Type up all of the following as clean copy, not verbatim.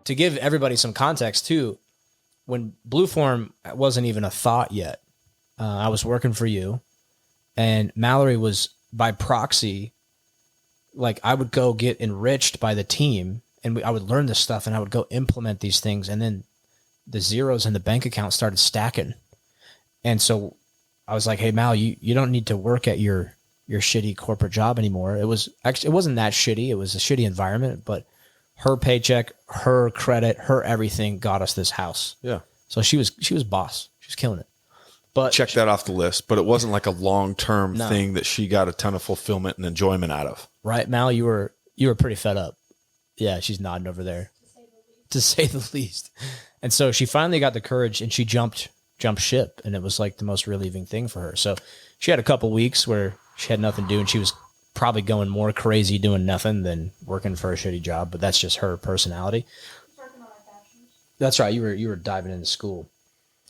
to give everybody some context too, when Blueform wasn't even a thought yet, I was working for you, and Mallory was by proxy. Like I would go get enriched by the team, and I would learn this stuff, and I would go implement these things, and then the zeros in the bank account started stacking. And so I was like, hey, Mal, you don't need to work at your shitty corporate job anymore. It wasn't that shitty. It was a shitty environment, but her paycheck, her credit, her everything got us this house. Yeah. So she was boss. She was killing it. But check that off the list, but it wasn't like a long-term thing that she got a ton of fulfillment and enjoyment out of. Right, Mal, you were pretty fed up. Yeah, she's nodding over there. To say the least. And so she finally got the courage and she jumped ship, and it was like the most relieving thing for her. So she had a couple weeks where she had nothing to do, and she was probably going more crazy doing nothing than working for a shitty job, but that's just her personality. Working on my passions. That's right. You were diving into school.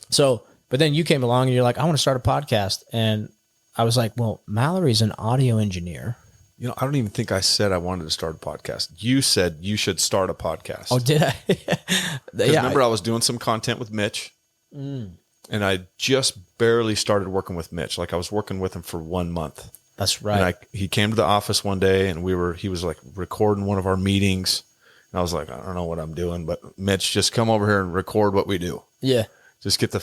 So, but then you came along and you're like, I want to start a podcast. And I was like, well, Mallory's an audio engineer. You know, I don't even think I said I wanted to start a podcast. You said you should start a podcast. Oh, did I? Remember I was doing some content with Mitch, and I just barely started working with Mitch. Like I was working with him for 1 month. That's right. And he came to the office one day, and he was like recording one of our meetings. And I was like, I don't know what I'm doing, but Mitch, just come over here and record what we do. Yeah. Just get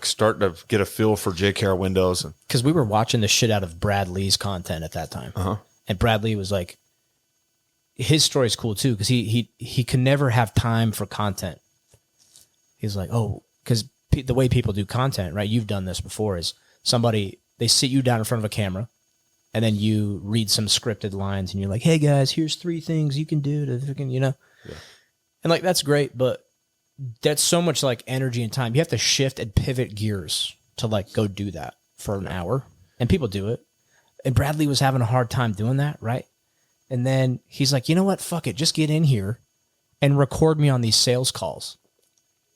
start to get a feel for JKR Windows. Because we were watching the shit out of Brad Lee's content at that time. Uh-huh. And Brad Lee was like, his story's cool too, because he can never have time for content. He's like, because the way people do content, right? You've done this before, is they sit you down in front of a camera, and then you read some scripted lines, and you're like, hey guys, here's 3 things you can do to freaking, Yeah. And like, that's great, but that's so much like energy and time. You have to shift and pivot gears to like go do that for an hour, and people do it. And Bradley was having a hard time doing that, right? And then he's like, you know what? Fuck it. Just get in here and record me on these sales calls.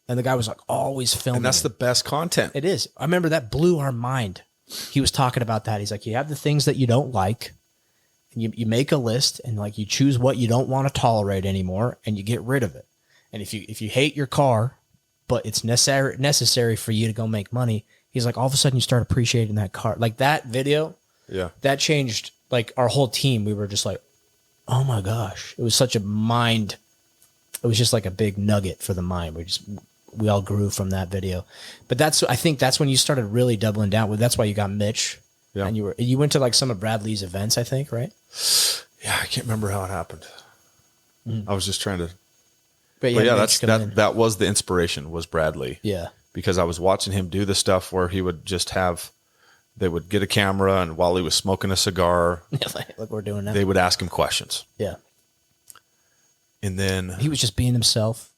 And the guy was like always filming. And that's the best content. It is. I remember that blew our mind. He was talking about that. He's like, you have the things that you don't like, and you make a list, and like you choose what you don't want to tolerate anymore, and you get rid of it. And if you hate your car, but it's necessary for you to go make money, he's like, all of a sudden you start appreciating that car. Like that video. Yeah. That changed like our whole team. We were just like, oh my gosh. It was such a mind. It was just like a big nugget for the mind. We all grew from that video. But I think that's when you started really doubling down with. That's why you got Mitch. Yeah. And you went to like some of Bradley's events, I think, right? Yeah, I can't remember how it happened. I was just trying to. But yeah, that was the inspiration, was Bradley. Yeah. Because I was watching him do the stuff where he would just they would get a camera, and while he was smoking a cigar, like we're doing now, they would ask him questions. Yeah. And then he was just being himself.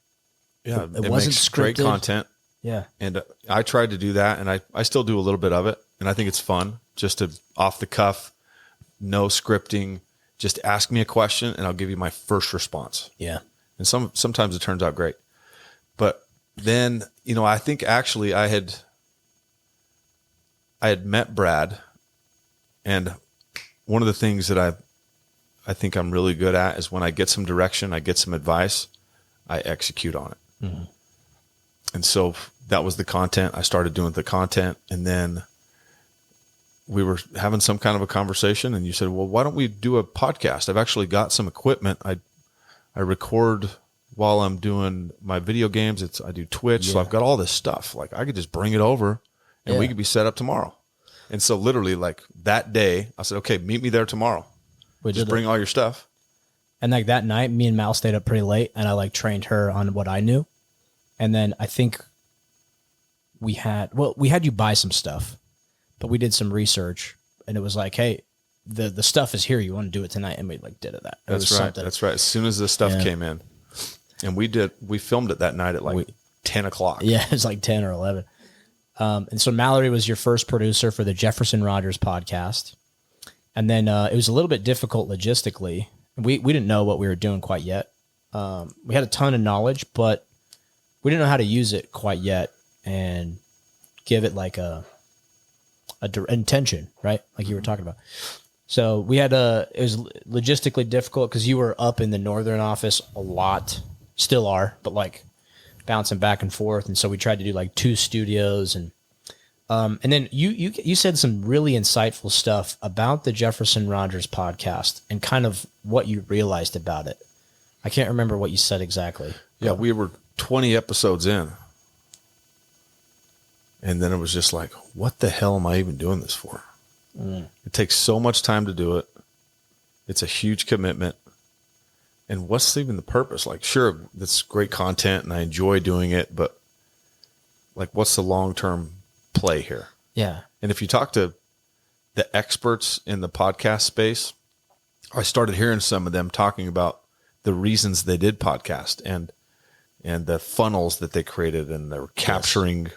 Yeah. It wasn't scripted. Great content. Yeah. And I tried to do that, and I still do a little bit of it. And I think it's fun just to off the cuff, no scripting, just ask me a question and I'll give you my first response. Yeah. And sometimes it turns out great. But then, I think actually I had met Brad, and one of the things that I think I'm really good at is when I get some direction, I get some advice, I execute on it. Mm-hmm. And so that was the content. I started doing the content, and then we were having some kind of a conversation, and you said, well, why don't we do a podcast? I've actually got some equipment. I record while I'm doing my video games. I do Twitch. Yeah. So I've got all this stuff. Like I could just bring it over and we could be set up tomorrow. And so literally like that day I said, okay, meet me there tomorrow. Just bring all your stuff. And like that night, me and Mal stayed up pretty late, and I like trained her on what I knew. And then I think we had you buy some stuff, but we did some research, and it was like, hey, the stuff is here. You want to do it tonight? And we like did that. That's right. Something. That's right. As soon as the stuff came in, and we filmed it that night at like 10 o'clock. Yeah, it was like 10 or 11. And so Mallory was your first producer for the Jefferson Rogers podcast. And then it was a little bit difficult logistically. We didn't know what we were doing quite yet. We had a ton of knowledge, but we didn't know how to use it quite yet and give it like a intention, right? Like you were talking about. So it was logistically difficult because you were up in the northern office a lot. still are, but like bouncing back and forth. And so we tried to do like 2 studios, and then you said some really insightful stuff about the Jefferson Rogers podcast and kind of what you realized about it. I can't remember what you said exactly. Yeah, we were 20 episodes in. And then it was just like, what the hell am I even doing this for? It takes so much time to do it. It's a huge commitment. And what's even the purpose? Like, sure, that's great content and I enjoy doing it, but like, what's the long-term play here? Yeah. And if you talk to the experts in the podcast space, I started hearing some of them talking about the reasons they did podcast and the funnels that they created, and they were capturing,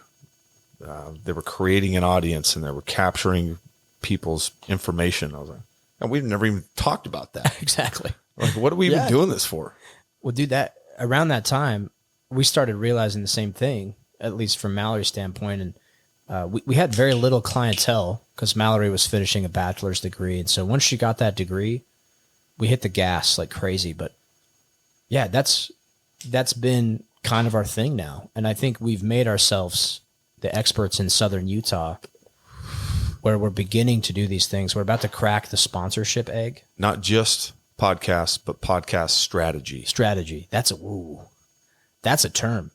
they were creating an audience, and they were capturing people's information. I was like, and we've never even talked about that. Exactly. Like, what are we even doing this for? Well, dude, around that time, we started realizing the same thing, at least from Mallory's standpoint. And we had very little clientele because Mallory was finishing a bachelor's degree. And so once she got that degree, we hit the gas like crazy. But yeah, that's been kind of our thing now. And I think we've made ourselves the experts in Southern Utah, where we're beginning to do these things. We're about to crack the sponsorship egg. Not just podcasts, but podcast strategy. Strategy. That's a term.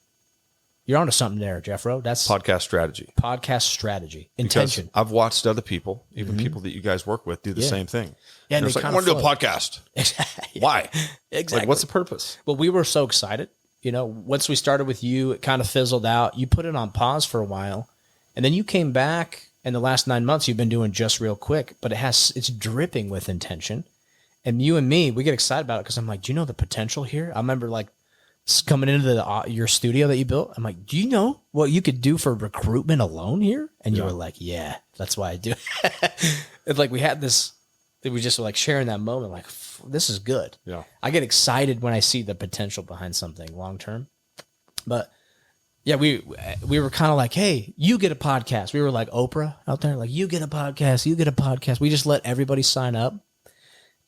You're onto something there, Jeffro. That's podcast strategy. Podcast strategy. Intention. Because I've watched other people, even people that you guys work with, do the same thing. Yeah, and it's like, I want to do a podcast. Why? Exactly. Like, what's the purpose? Well, we were so excited. Once we started with you, it kind of fizzled out. You put it on pause for a while, and then you came back. And the last 9 months, you've been doing Just Real Quick, but it's dripping with intention. And you and me, we get excited about it because I'm like, do you know the potential here? I remember like coming into your studio that you built. I'm like, do you know what you could do for recruitment alone here? And you were like, yeah, that's why I do it. It's like we had this, we just were like sharing that moment, like, this is good. Yeah. I get excited when I see the potential behind something long term. But yeah, we were kind of like, hey, you get a podcast. We were like Oprah out there, like, you get a podcast, you get a podcast. We just let everybody sign up.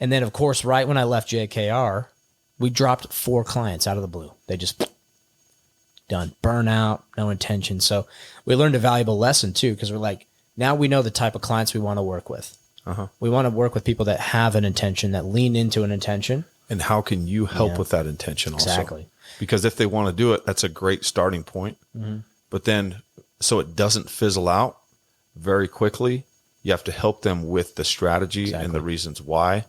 And then, of course, right when I left JKR, we dropped 4 clients out of the blue. They just done. Burnout, no intention. So we learned a valuable lesson, too, because we're like, now we know the type of clients we want to work with. We want to work with people that have an intention, that lean into an intention. And how can you help with that intention also? Exactly. Because if they want to do it, that's a great starting point. But then, so it doesn't fizzle out very quickly, you have to help them with the strategy and the reasons why.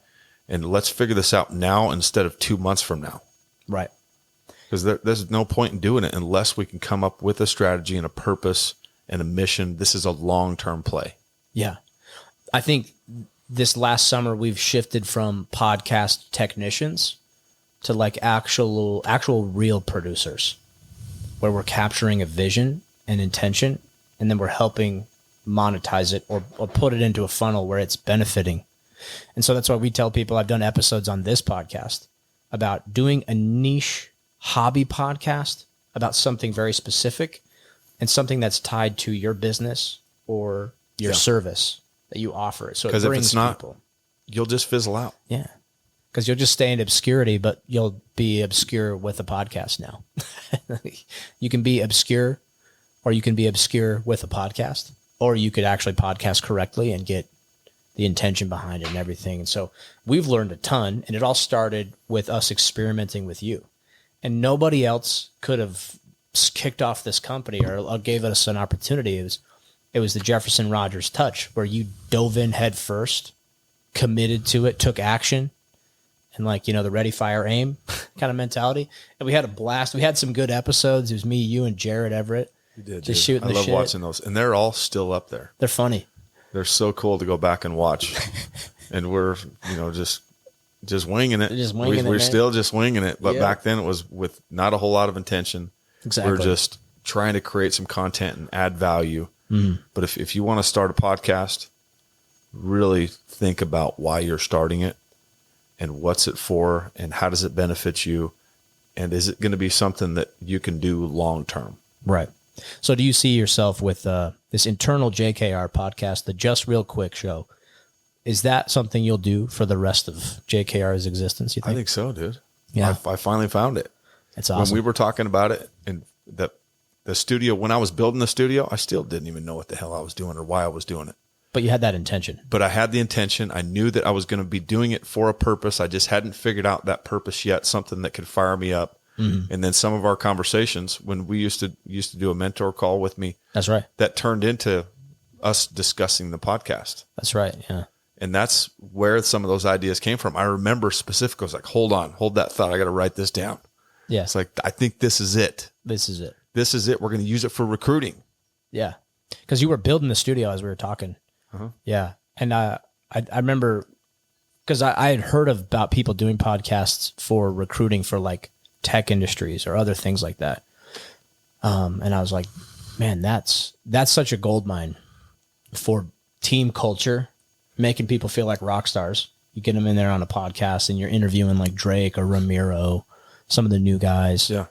And let's figure this out now instead of 2 months from now. Right. Because there's no point in doing it unless we can come up with a strategy and a purpose and a mission. This is a long-term play. Yeah. I think this last summer we've shifted from podcast technicians to like actual real producers, where we're capturing a vision and intention, and then we're helping monetize it or put it into a funnel where it's benefiting. And so that's why we tell people, I've done episodes on this podcast about doing a niche hobby podcast about something very specific and something that's tied to your business or your service that you offer. So it brings if it's not, people. You'll just fizzle out. Yeah. Because you'll just stay in obscurity, but you'll be obscure with a podcast now. You can be obscure, or you can be obscure with a podcast, or you could actually podcast correctly and get the intention behind it and everything. And so we've learned a ton, and it all started with us experimenting with you. And nobody else could have kicked off this company or gave us an opportunity. It was the Jefferson Rogers touch, where you dove in head first, committed to it, took action, and like, the ready, fire, aim kind of mentality. And we had a blast. We had some good episodes. It was me, you, and Jared Everett. You did. Just shooting the shit. I love watching those. And they're all still up there. They're funny. They're so cool to go back and watch. And we're, just winging it. We're still just winging it. But back then it was with not a whole lot of intention. Exactly. We're just trying to create some content and add value. But if you want to start a podcast, really think about why you're starting it and what's it for and how does it benefit you, and is it going to be something that you can do long term? Right. So do you see yourself with this internal JKR podcast, the Just Real Quick show? Is that something you'll do for the rest of JKR's existence, you think? I think so, dude. Yeah. I finally found it. It's awesome. When we were talking about it and the studio, when I was building the studio, I still didn't even know what the hell I was doing or why I was doing it. But you had that intention. But I had the intention. I knew that I was going to be doing it for a purpose. I just hadn't figured out that purpose yet, something that could fire me up. Mm-hmm. And then some of our conversations, when we used to do a mentor call with me. That's right. That turned into us discussing the podcast. That's right. Yeah. And that's where some of those ideas came from. I remember specifically, I was like, hold that thought. I got to write this down. Yeah. It's like, I think this is it. This is it. This is it. We're going to use it for recruiting. Yeah. Because you were building the studio as we were talking. Uh-huh. Yeah. And I remember, because I had heard about people doing podcasts for recruiting for like tech industries or other things like that. And I was like, man, that's such a gold mine for team culture, making people feel like rock stars. You get them in there on a podcast and you're interviewing like Drake or Ramiro, some of the new guys. Yeah.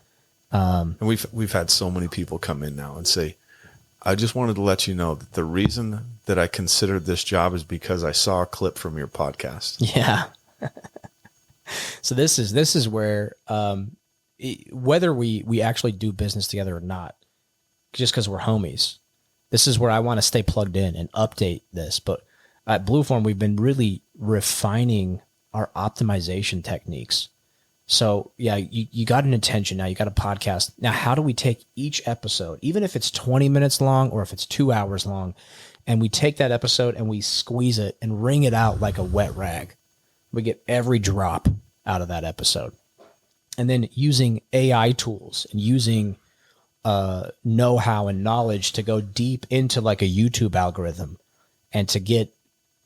And we've had so many people come in now and say, I just wanted to let you know that the reason that I considered this job is because I saw a clip from your podcast. Yeah. So this is where, whether we actually do business together or not, just because we're homies, this is where I want to stay plugged in and update this. But at Blueform, we've been really refining our optimization techniques. So yeah, you got an intention now, you got a podcast. Now, how do we take each episode, even if it's 20 minutes long or if it's 2 hours long, and we take that episode and we squeeze it and wring it out like a wet rag. We get every drop out of that episode. And then using AI tools and using know-how and knowledge to go deep into like a YouTube algorithm and to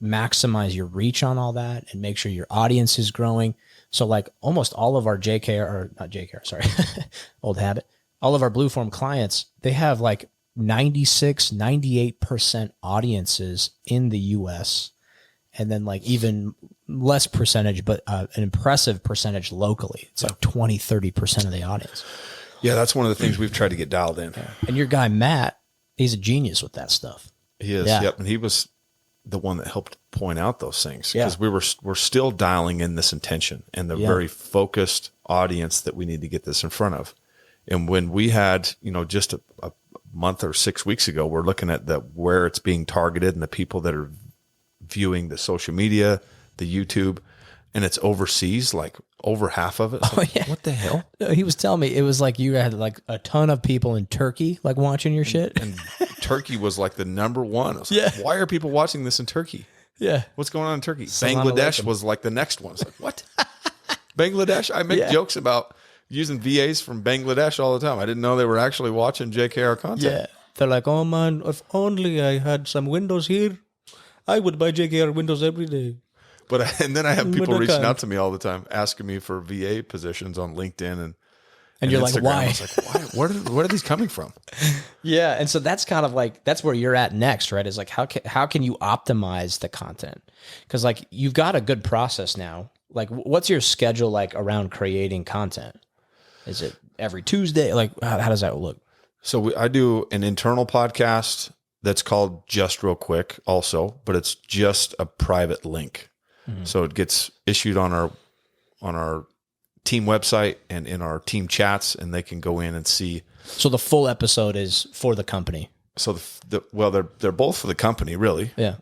maximize your reach on all that and make sure your audience is growing. So like almost all of our old habit, all of our Blueform clients, they have like 96, 98% audiences in the US. And then like even less percentage, but an impressive percentage locally. It's like 20, 30% of the audience. Yeah, that's one of the things we've tried to get dialed in. Yeah. And your guy, Matt, he's a genius with that stuff. He is. Yeah. Yep. And he was the one that helped point out those things because we're still dialing in this intention and the very focused audience that we need to get this in front of. And when we had, just a month or 6 weeks ago, we're looking at where it's being targeted and the people that are viewing the social media, the YouTube, and it's overseas, like over half of it. Like, what the hell? No, he was telling me it was like you had like a ton of people in Turkey, like watching your shit. And Turkey was like the number one. I was like, why are people watching this in Turkey? Yeah. What's going on in Turkey? Bangladesh was like the next one. It's like, what? Bangladesh? I make jokes about using VAs from Bangladesh all the time. I didn't know they were actually watching JKR content. Yeah. They're like, oh man, if only I had some Windows here, I would buy JKR Windows every day. And then I have people reaching out to me all the time, asking me for VA positions on LinkedIn and you're Instagram. like, why? I was like, why? Where are these coming from? Yeah, and so that's kind of like that's where you're at next, right? Is like how can you optimize the content? Because like you've got a good process now. Like, what's your schedule like around creating content? Is it every Tuesday? Like, how does that look? So I do an internal podcast that's called Just Real Quick, also, but it's just a private link. Mm-hmm. So it gets issued on our team website and in our team chats, and they can go in and see. So the full episode is for the company. So they're both for the company, really. Yeah.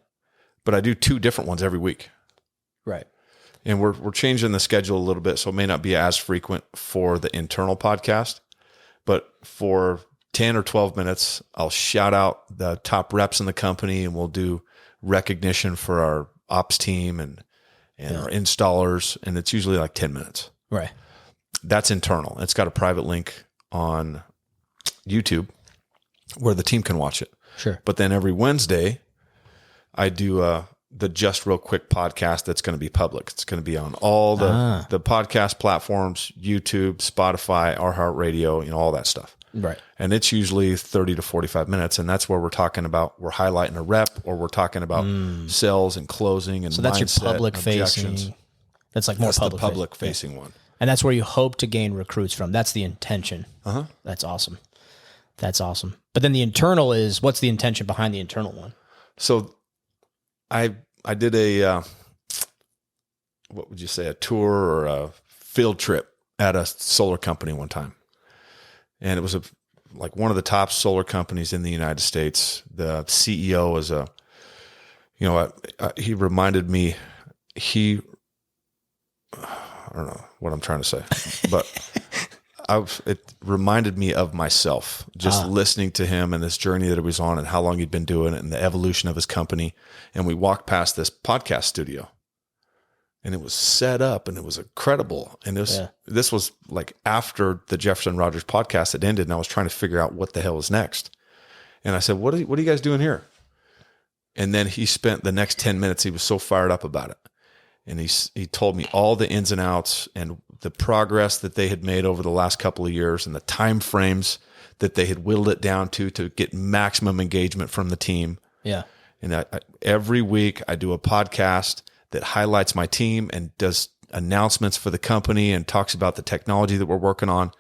But I do 2 different ones every week. Right. And we're changing the schedule a little bit, so it may not be as frequent for the internal podcast, but for 10 or 12 minutes, I'll shout out the top reps in the company, and we'll do recognition for our ops team and our installers, and it's usually like 10 minutes. Right. That's internal. It's got a private link on YouTube where the team can watch it. Sure. But then every Wednesday, I do the Just Real Quick podcast that's going to be public. It's going to be on all the podcast platforms, YouTube, Spotify, iHeartRadio, all that stuff. Right. And it's usually 30 to 45 minutes. And that's where we're highlighting a rep, or we're talking about sales and closing and so that's mindset, your public facing. That's like more public facing one. And that's where you hope to gain recruits from. That's the intention. Uh-huh. That's awesome. That's awesome. But then the internal is, what's the intention behind the internal one? So I did a, what would you say, a tour or a field trip at a solar company one time, and it was like one of the top solar companies in the United States. The CEO was he reminded me, I don't know what I'm trying to say, but it reminded me of myself, just listening to him and this journey that he was on and how long he'd been doing it and the evolution of his company. And we walked past this podcast studio, and it was set up and it was incredible. And this was like after the Jefferson Rogers podcast had ended, and I was trying to figure out what the hell was next. And I said, what are you guys doing here? And then he spent the next 10 minutes, he was so fired up about it. And he told me all the ins and outs and the progress that they had made over the last couple of years and the time frames that they had whittled it down to get maximum engagement from the team. Yeah. And every week I do a podcast that highlights my team and does announcements for the company and talks about the technology that we're working on.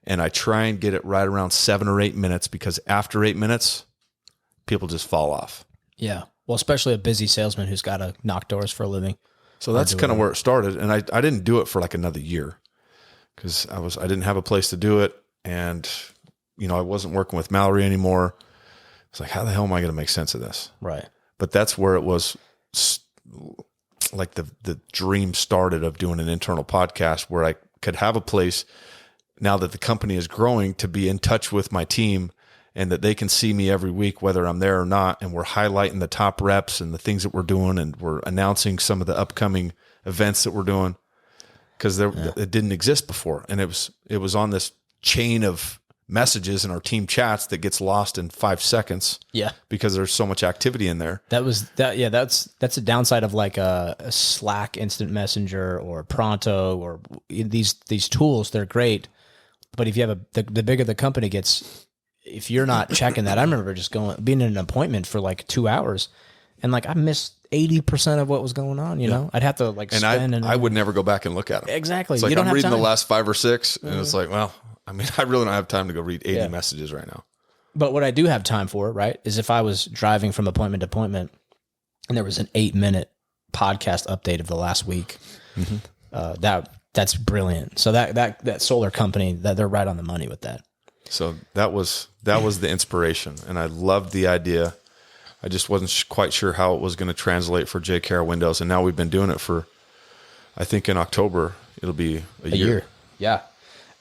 And I try and get it right around 7 or 8 minutes, because after 8 minutes, people just fall off. Yeah. Well, especially a busy salesman who's got to knock doors for a living. So that's kind of where it started. And I didn't do it for like another year, because I didn't have a place to do it. And, I wasn't working with Mallory anymore. It's like, how the hell am I going to make sense of this? Right. But that's where it was like the dream started of doing an internal podcast where I could have a place, now that the company is growing, to be in touch with my team and that they can see me every week, whether I'm there or not. And we're highlighting the top reps and the things that we're doing. And we're announcing some of the upcoming events that we're doing, because it didn't exist before. And it was on this chain of messages in our team chats that gets lost in 5 seconds. Yeah. Because there's so much activity in there. That's a downside of like a Slack instant messenger or Pronto or these tools. They're great. But if you have the bigger the company gets, if you're not checking that, I remember just being in an appointment for like 2 hours, and like I missed 80% of what was going on. You know, I'd have to like I would never go back and look at them. Exactly. It's like, you don't I'm have reading time. the last 5 or 6, and it's like, well, I mean, I really don't have time to go read 80 messages right now. But what I do have time for, right, is if I was driving from appointment to appointment and there was an 8-minute podcast update of the last week, that's brilliant. So that solar company, that they're right on the money with that. So that was the inspiration, and I loved the idea. I just wasn't quite sure how it was going to translate for JKR Windows, and now we've been doing it for, I think in October it'll be a year. Yeah,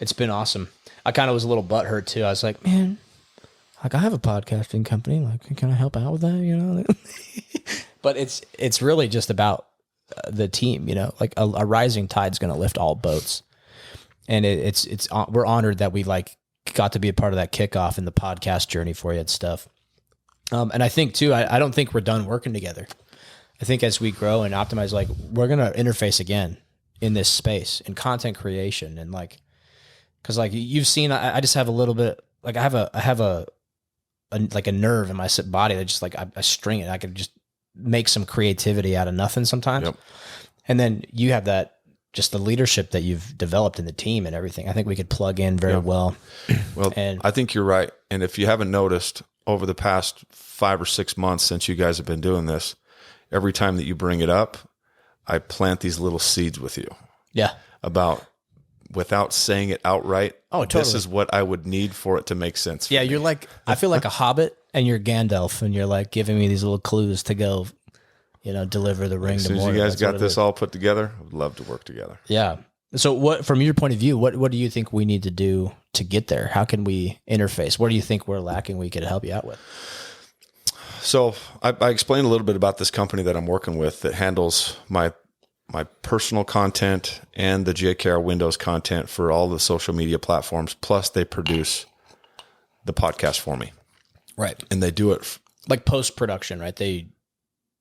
it's been awesome. I kind of was a little butthurt too. I was like, man, like I have a podcasting company. Like, can I help out with that? You know, but it's really just about the team. You know, like a rising tide's going to lift all boats, and we're honored that we like got to be a part of that kickoff in the podcast journey for you and stuff. And I think too, I don't think we're done working together. I think as we grow and optimize, like we're going to interface again in this space in content creation. And like, cause like you've seen, I just have a little bit, like I have a like a nerve in my body that just like, I string it. I could just make some creativity out of nothing sometimes. Yep. And then you have that, just the leadership that you've developed in the team and everything. I think we could plug in very well. Well, and I think you're right. And if you haven't noticed, over the past 5 or 6 months since you guys have been doing this, every time that you bring it up, I plant these little seeds with you. Yeah. About, without saying it outright, oh, totally. This is what I would need for it to make sense. Yeah, you're like, I feel like a hobbit and you're Gandalf, and you're like giving me these little clues to go, you know, deliver the ring to Mordor. As soon as you guys got this all put together, I would love to work together. Yeah. So what, from your point of view, what do you think we need to do to get there? How can we interface? What do you think we're lacking we could help you out with? So I explained a little bit about this company that I'm working with that handles my personal content and the JKR Windows content for all the social media platforms. Plus they produce the podcast for me. Right. And they do it like post-production, right?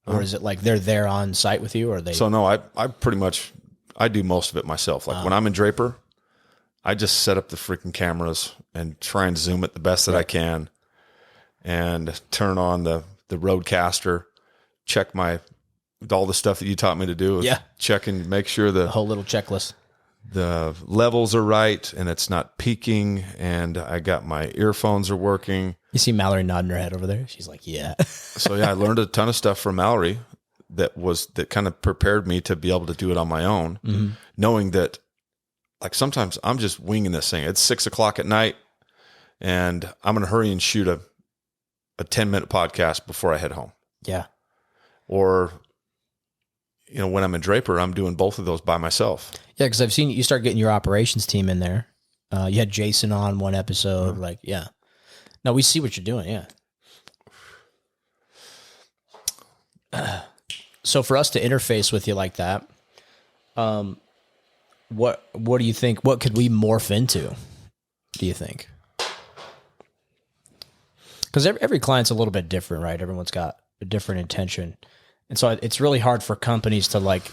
Or is it like they're there on site with you, or they? So no, I pretty much, I do most of it myself. Like when I'm in Draper, I just set up the freaking cameras and try and zoom it the best that I can, and turn on the Rodecaster, check all the stuff that you taught me to do. Yeah. Check and make sure the whole little checklist, the levels are right and it's not peaking, and I got my earphones are working. You see Mallory nodding her head over there. She's like, yeah. So yeah, I learned a ton of stuff from Mallory that kind of prepared me to be able to do it on my own, knowing that like sometimes I'm just winging this thing. It's 6:00 at night and I'm going to hurry and shoot a 10-minute podcast before I head home. Yeah. Or, when I'm in Draper, I'm doing both of those by myself. Yeah. Cause I've seen you start getting your operations team in there. You had Jason on one episode. Yeah. No, we see what you're doing. Yeah. So for us to interface with you like that, what do you think? What could we morph into? Do you think? Because every client's a little bit different, right? Everyone's got a different intention, and so it's really hard for companies to like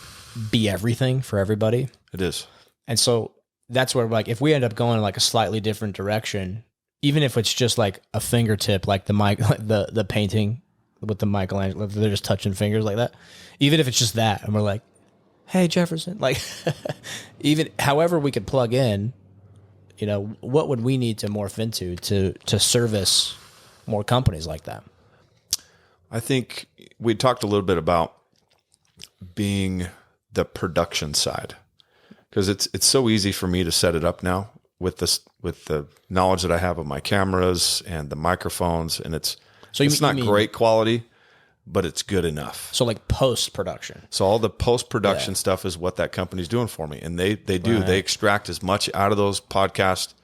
be everything for everybody. It is, and so that's where like if we end up going in like a slightly different direction, even if it's just like a fingertip, like the painting with the Michelangelo, they're just touching fingers like that. Even if it's just that, and we're like, hey, Jefferson, like even however we could plug in, what would we need to morph into to service more companies like that? I think we talked a little bit about being the production side, because it's so easy for me to set it up now with the knowledge that I have of my cameras and the microphones, and it's not great quality, but it's good enough. So like post-production. So all the post-production stuff is what that company's doing for me. And they do. Right. They extract as much out of those podcasts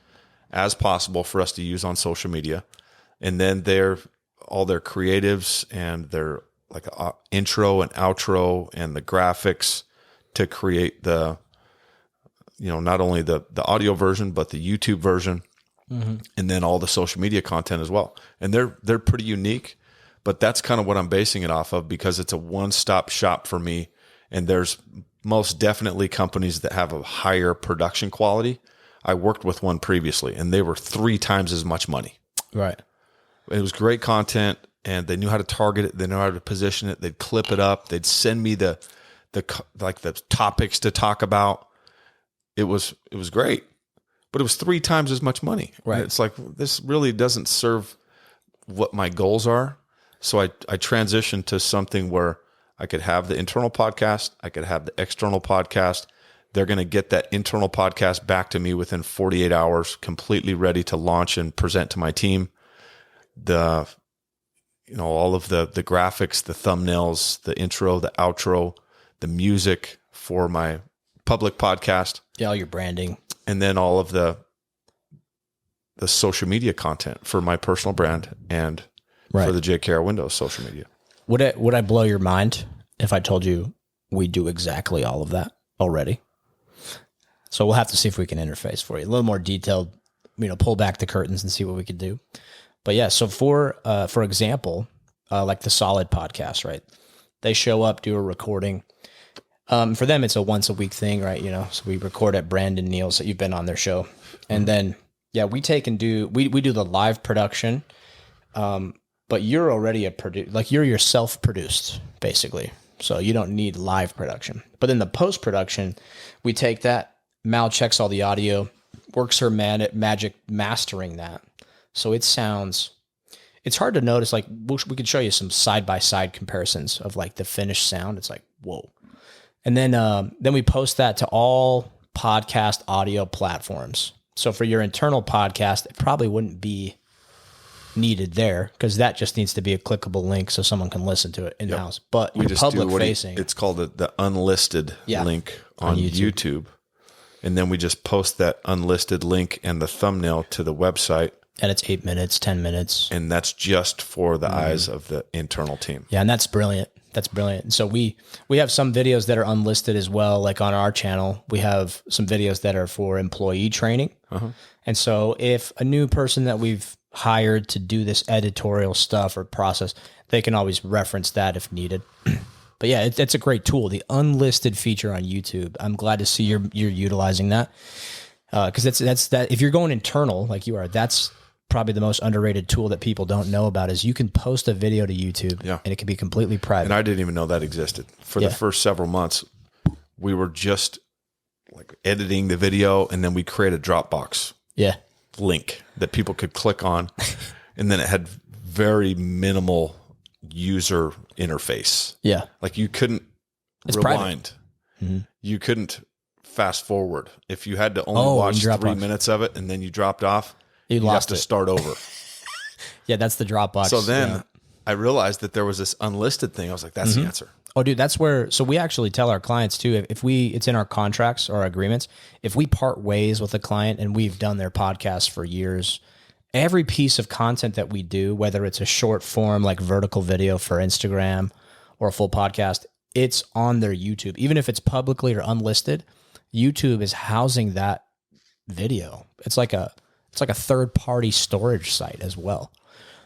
as possible for us to use on social media. And then all their creatives and their like intro and outro and the graphics to create the, not only the audio version, but the YouTube version. Mm-hmm. And then all the social media content as well. And they're pretty unique. But that's kind of what I'm basing it off of, because it's a one-stop shop for me. And there's most definitely companies that have a higher production quality. I worked with one previously, and they were 3 times as much money. Right. It was great content, and they knew how to target it. They knew how to position it. They'd clip it up. They'd send me the topics to talk about. It was great, but it was 3 times as much money. Right. And it's like, this really doesn't serve what my goals are. So I transitioned to something where I could have the internal podcast. I could have the external podcast. They're going to get that internal podcast back to me within 48 hours, completely ready to launch and present to my team. All of the graphics, the thumbnails, the intro, the outro, the music for my public podcast. Yeah, all your branding. And then all of the social media content for my personal brand and for the JKR Windows social media. Would I blow your mind if I told you we do exactly all of that already? So we'll have to see if we can interface for you. A little more detailed, pull back the curtains and see what we could do. But yeah, so for example, like the Solid podcast, right? They show up, do a recording. For them, it's a once a week thing, right? So we record at Brandon Neal's that you've been on their show. And then, we take and we do the live production. But you're already you're yourself produced basically. So you don't need live production, but in the post production, we take that, Mal checks all the audio, works her magic mastering that. So it's hard to notice. Like we could show you some side-by-side comparisons of like the finished sound. It's like, whoa. And then we post that to all podcast audio platforms. So for your internal podcast, it probably wouldn't be needed there, because that just needs to be a clickable link so someone can listen to it in-house. But we your just public facing, it's called the unlisted link on YouTube. And then we just post that unlisted link and the thumbnail to the website. And it's 8 minutes, 10 minutes. And that's just for the eyes of the internal team. Yeah, and that's brilliant. That's brilliant. And so we have some videos that are unlisted as well. Like on our channel, we have some videos that are for employee training. Uh-huh. And so if a new person that we've hired to do this editorial stuff or process, they can always reference that if needed. But yeah, it's a great tool. The unlisted feature on YouTube. I'm glad to see you're utilizing that, because that's if you're going internal like you are, that's probably the most underrated tool that people don't know about. Is you can post a video to YouTube and it can be completely private. And I didn't even know that existed. For the first several months, we were just like editing the video, and then we create a Dropbox link that people could click on, and then it had very minimal user interface. Yeah. Like you couldn't rewind. Mm-hmm. You couldn't fast forward. If you had to only Oh, watch in 3 Dropbox. minutes of it and then you dropped off, You you'd lost have to it. start over. Yeah, that's the Dropbox. So then yeah. I realized that there was this unlisted thing. I was like, that's the answer. Oh, dude, that's where. So we actually tell our clients too. If it's in our contracts or our agreements, if we part ways with a client and we've done their podcast for years, every piece of content that we do, whether it's a short form like vertical video for Instagram or a full podcast, it's on their YouTube. Even if it's publicly or unlisted, YouTube is housing that video. It's like a third party storage site as well.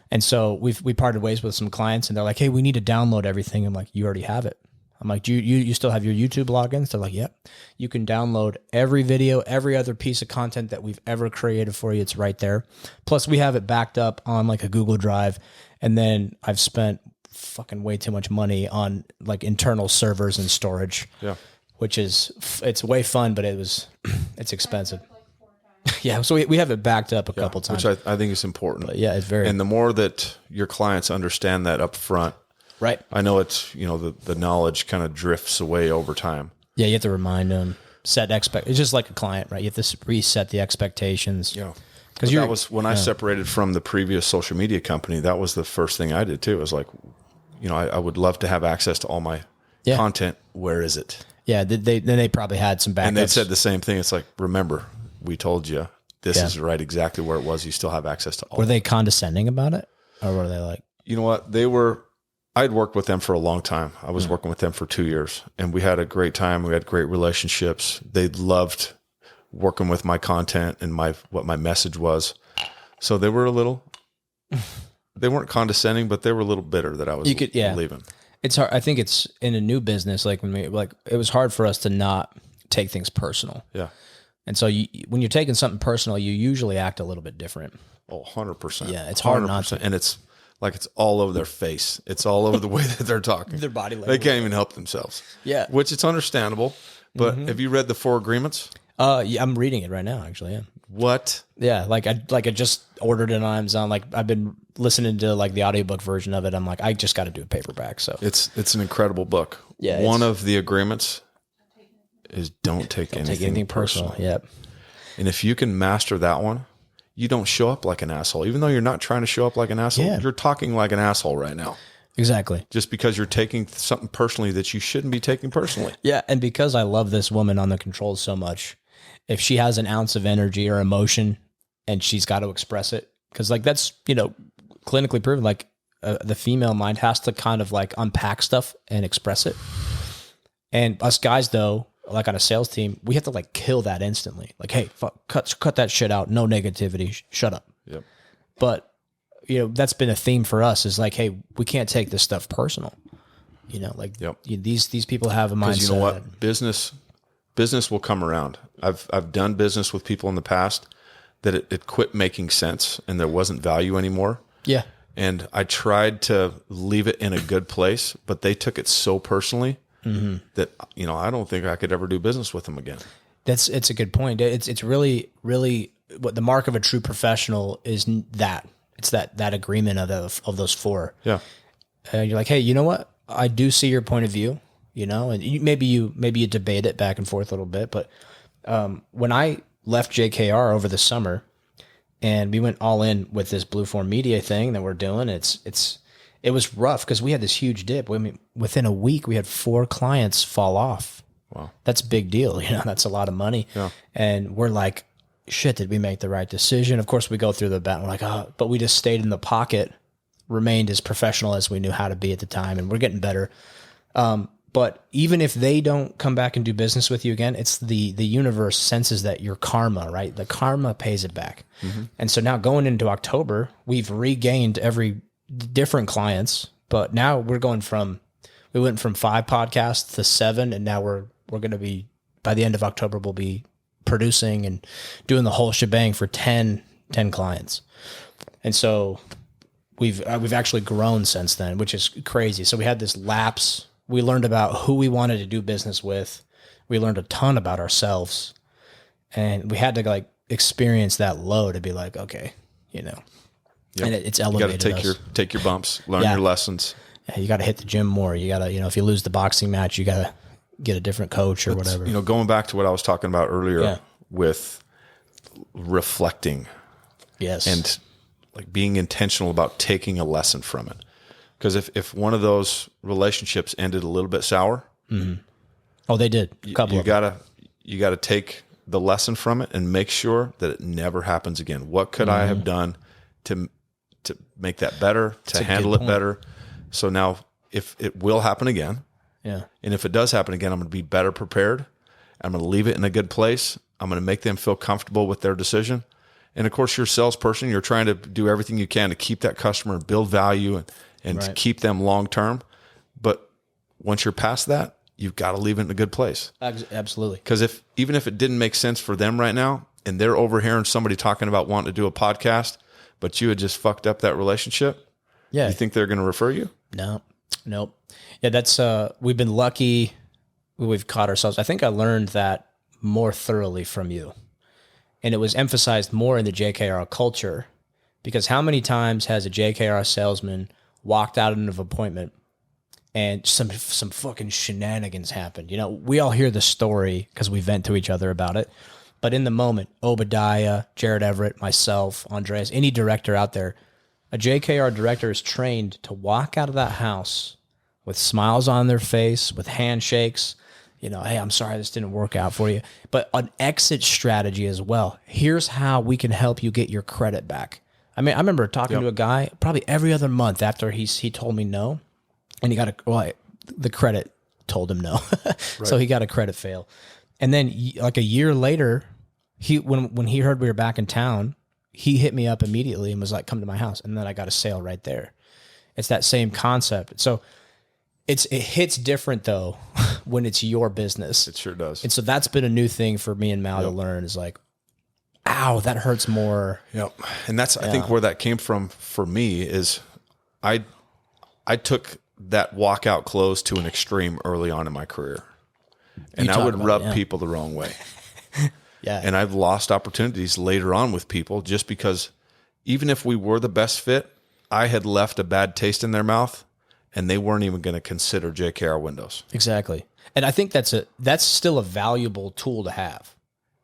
And so we parted ways with some clients, and they're like, "Hey, we need to download everything." I'm like, "You already have it." I'm like, "Do you still have your YouTube logins?" They're like, "Yep." You can download every video, every other piece of content that we've ever created for you. It's right there. Plus, we have it backed up on like a Google Drive, and then I've spent fucking way too much money on like internal servers and storage. Yeah. Which is it's way fun, but it's expensive. Like 4 times. Yeah, so we have it backed up a couple times. Which I think is important. But yeah, it's very And the more that your clients understand that up front, right. I know it's, the knowledge kind of drifts away over time. Yeah, you have to remind them, it's just like a client, right? You have to reset the expectations. Yeah. Because That was when I separated from the previous social media company. That was the first thing I did too. It was like, I would love to have access to all my content. Where is it? Yeah, they probably had some backups. And they said the same thing. It's like, remember, we told you this is right exactly where it was. You still have access to all. Were they condescending about it? Or were they like, You know what? I'd worked with them for a long time. I was working with them for 2 years, and we had a great time. We had great relationships. They loved working with my content and what my message was. So they were they weren't condescending, but they were a little bitter that I was leaving. It's hard. I think it's in a new business, like it was hard for us to not take things personal. Yeah. And so when you're taking something personal, you usually act a little bit different. Oh, 100%. Yeah, it's hard not to. And it's like it's all over their face. It's all over the way that they're talking. Their body language. They can't even help themselves. Yeah. Which it's understandable. But have you read the 4 agreements? Yeah, I'm reading it right now, actually. Yeah. What? Yeah, I just ordered it on Amazon. Like I've been listening to like the audiobook version of it. I'm like, I just got to do a paperback. So It's an incredible book. Yeah, One of the agreements is don't take anything personal. Yep. And if you can master that one, you don't show up like an asshole. Even though you're not trying to show up like an asshole, you're talking like an asshole right now. Exactly. Just because you're taking something personally that you shouldn't be taking personally. Yeah, and because I love this woman on the controls so much, if she has an ounce of energy or emotion and she's got to express it, because like that's, clinically proven, like the female mind has to kind of like unpack stuff and express it. And us guys, though, like on a sales team, we have to like kill that instantly. Like, hey, fuck, cut that shit out. No negativity. Shut up. Yep. But, that's been a theme for us is like, hey, we can't take this stuff personal. These people have a mindset. Because you know what? Business will come around. I've done business with people in the past that it quit making sense and there wasn't value anymore. Yeah. And I tried to leave it in a good place, but they took it so personally that, I don't think I could ever do business with them again. It's a good point. It's really, really what the mark of a true professional is that. It's that agreement of those 4. Yeah. You're like, hey, you know what? I do see your point of view, and maybe you debate it back and forth a little bit. But when I left JKR over the summer and we went all in with this Blue Form Media thing that we're doing, it was rough because we had this huge dip. I mean, within a week, we had 4 clients fall off. Wow. That's a big deal. That's a lot of money. Yeah. And we're like, shit, did we make the right decision? Of course, we go through the bat and we're like, but we just stayed in the pocket, remained as professional as we knew how to be at the time, and we're getting better. But even if they don't come back and do business with you again, it's the universe senses that your karma, right? The karma pays it back. Mm-hmm. And so now going into October, we've regained every different clients, but now we went from 5 podcasts to 7, and now we're going to be, by the end of October, we'll be producing and doing the whole shebang for 10 clients. And so we've actually grown since then, which is crazy. So we had this lapse. We learned about who we wanted to do business with. We learned a ton about ourselves, and we had to like experience that low to be like, okay, Yep. And it's elevated. You got to take your bumps, learn your lessons. Yeah, you got to hit the gym more. You got to, if you lose the boxing match, you got to get a different coach or whatever. You know, going back to what I was talking about earlier Yeah. with reflecting Yes. and like being intentional about taking a lesson from it. Because if one of those relationships ended a little bit sour, oh, they did. A couple you of them. gotta take the lesson from it and make sure that it never happens again. What could I have done to make that better, to a handle good it point. better? So now if it will happen again, Yeah. and if it does happen again, I'm going to be better prepared. I'm going to leave it in a good place. I'm going to make them feel comfortable with their decision. And of course, you're a salesperson. You're trying to do everything you can to keep that customer and build value and to Right. keep them long term. But once you're past that, you've got to leave it in a good place. Absolutely. Because even if it didn't make sense for them right now, and they're overhearing somebody talking about wanting to do a podcast, but you had just fucked up that relationship, Yeah. you think they're going to refer you? No, nope. Yeah, that's we've been lucky. We've caught ourselves. I think I learned that more thoroughly from you. And it was emphasized more in the JKR culture, because how many times has a JKR salesman walked out of an appointment and some fucking shenanigans happened? You know, we all hear the story because we vent to each other about it. But in the moment, Obadiah, Jared Everett, myself, Andreas, any director out there, a JKR director is trained to walk out of that house with smiles on their face, with handshakes. You know, hey, I'm sorry this didn't work out for you. But an exit strategy as well. Here's how we can help you get your credit back. I mean, I remember talking to a guy probably every other month after he told me no, and he got the credit told him no, so he got a credit fail. And then like a year later, when he heard we were back in town, he hit me up immediately and was like, "Come to my house," and then I got a sale right there. It's that same concept. So it hits different though when it's your business. It sure does. And so that's been a new thing for me and Mal to learn, is like, ow, that hurts more. Yep. And that's, I think where that came from for me is I took that walkout close to an extreme early on in my career. And I would rub people the wrong way. Yeah. And I've lost opportunities later on with people just because even if we were the best fit, I had left a bad taste in their mouth and they weren't even going to consider JKR windows. Exactly. And I think that's still a valuable tool to have,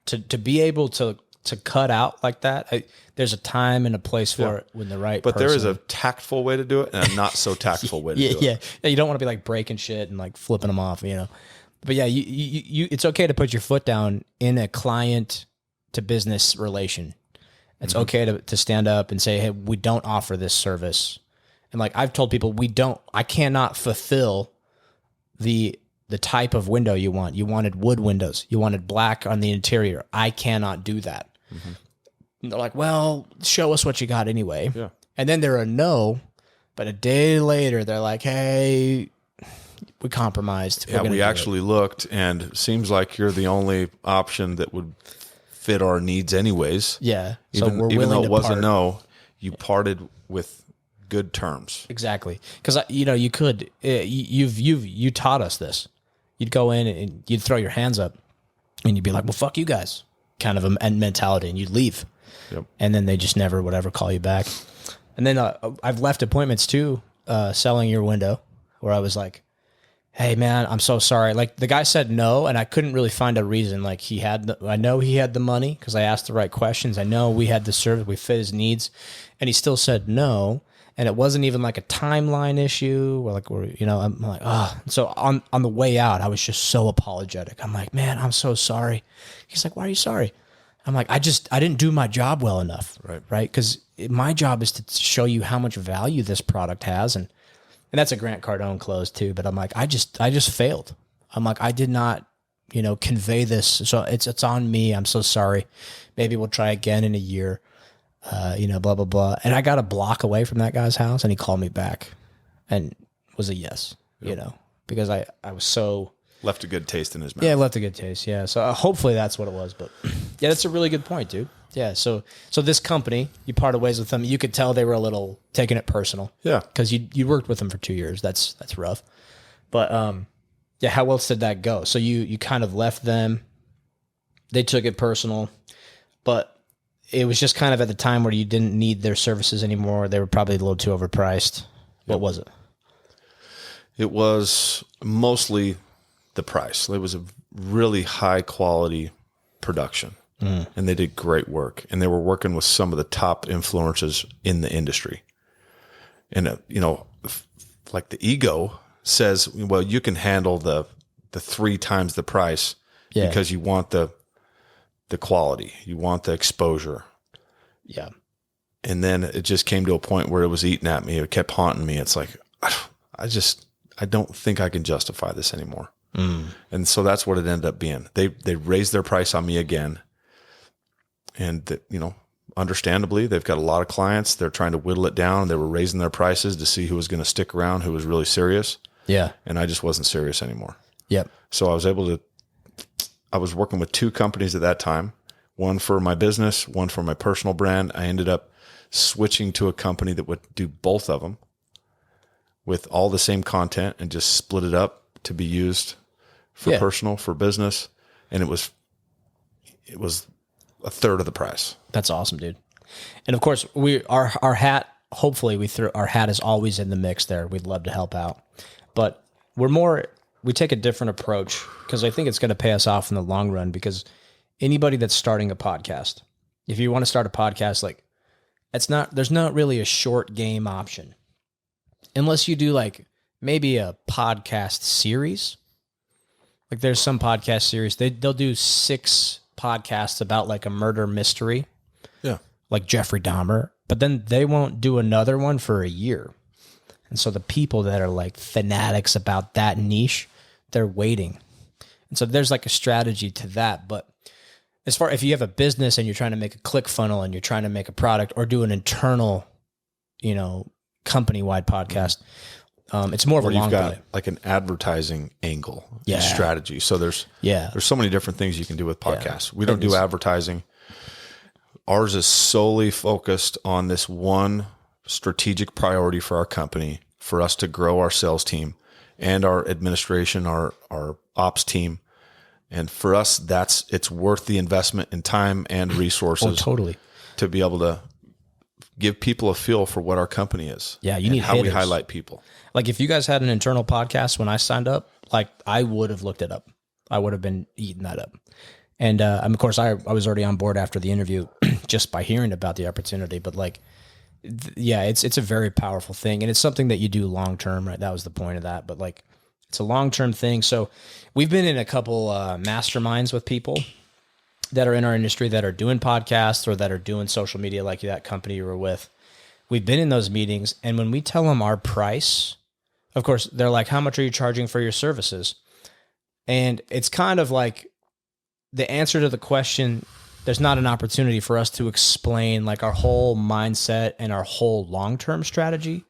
to be able to cut out like that. There's a time and a place for it when the right But person. there is a tactful way to do it and a not so tactful way to do it. Yeah. You don't want to be like breaking shit and like flipping them off, you know. But yeah, you it's okay to put your foot down in a client to business relation. It's okay to stand up and say, hey, we don't offer this service. And like I've told people, I cannot fulfill the type of window you want. You wanted wood windows. You wanted black on the interior. I cannot do that. And they're like, well, show us what you got anyway. Yeah. And then they're a no, but a day later they're like, hey, we compromised. Yeah, we actually looked, and it seems like you're the only option that would fit our needs anyways. Yeah. Even, so we're even willing though it to was part. a no, you parted with good terms. Exactly. Because, you could, you taught us this. You'd go in and you'd throw your hands up and you'd be like, well, fuck you guys, kind of a mentality, and you'd leave. Yep. And then they just never would ever call you back. And then I've left appointments too, selling your window, where I was like, hey man, I'm so sorry. Like the guy said no, and I couldn't really find a reason. Like I know he had the money because I asked the right questions. I know we had the service, we fit his needs, and he still said no. And it wasn't even like a timeline issue or I'm like, oh. So on the way out, I was just so apologetic. I'm like, man, I'm so sorry. He's like, why are you sorry? I'm like, I didn't do my job well enough. Right. Because my job is to show you how much value this product has. And that's a Grant Cardone close too. But I'm like, I just failed. I'm like, I did not, convey this. So it's on me. I'm so sorry. Maybe we'll try again in a year. Blah, blah, blah. And I got a block away from that guy's house and he called me back and was a yes, because I was so. Left a good taste in his mouth. Yeah, left a good taste. Yeah. So hopefully that's what it was. But yeah, that's a really good point, dude. Yeah. So this company, you parted ways with them. You could tell they were a little taking it personal. Yeah. Because you worked with them for 2 years. That's rough. But yeah, how else did that go? So you kind of left them. They took it personal, but it was just kind of at the time where you didn't need their services anymore. They were probably a little too overpriced. What was it? It was mostly the price. It was a really high quality production, and they did great work. And they were working with some of the top influencers in the industry. And like the ego says, well, you can handle the 3 times the price because you want the quality, you want the exposure. Yeah. And then it just came to a point where it was eating at me. It kept haunting me. It's like, I don't think I can justify this anymore. And so that's what it ended up being. They raised their price on me again. And understandably, they've got a lot of clients. They're trying to whittle it down. They were raising their prices to see who was going to stick around, who was really serious. Yeah. And I just wasn't serious anymore. Yep. So I was working with 2 companies at that time, one for my business, one for my personal brand. I ended up switching to a company that would do both of them with all the same content and just split it up to be used for personal, for business. And it was a third of the price. That's awesome, dude. And of course, our hat, hopefully our hat is always in the mix there. We'd love to help out, but we take a different approach because I think it's going to pay us off in the long run, because anybody that's starting a podcast, if you want to start a podcast, like there's not really a short game option unless you do like maybe a podcast series. Like there's some podcast series, they'll do 6 podcasts about like a murder mystery. Yeah. Like Jeffrey Dahmer, but then they won't do another one for a year. And so the people that are like fanatics about that niche, they're waiting. And so there's like a strategy to that. But if you have a business and you're trying to make a click funnel and you're trying to make a product or do an internal, company-wide podcast, it's more of a long play. You've got like an advertising angle strategy. So there's so many different things you can do with podcasts. We don't do advertising. Ours is solely focused on this one strategic priority for our company, for us to grow our sales team and our administration, our ops team. And for us, it's worth the investment in time and resources to be able to give people a feel for what our company is. Yeah, you need how hitters. we highlight people. Like if you guys had an internal podcast when I signed up, like I would have looked it up. I would have been eating that up. And of course, I was already on board after the interview just by hearing about the opportunity. But like, it's a very powerful thing. And it's something that you do long term, right? That was the point of that. But like, it's a long term thing. So we've been in a couple masterminds with people that are in our industry that are doing podcasts or that are doing social media, like that company you were with. We've been in those meetings. And when we tell them our price, of course, they're like, how much are you charging for your services? And it's kind of like, the answer to the question, there's not an opportunity for us to explain like our whole mindset and our whole long-term strategy.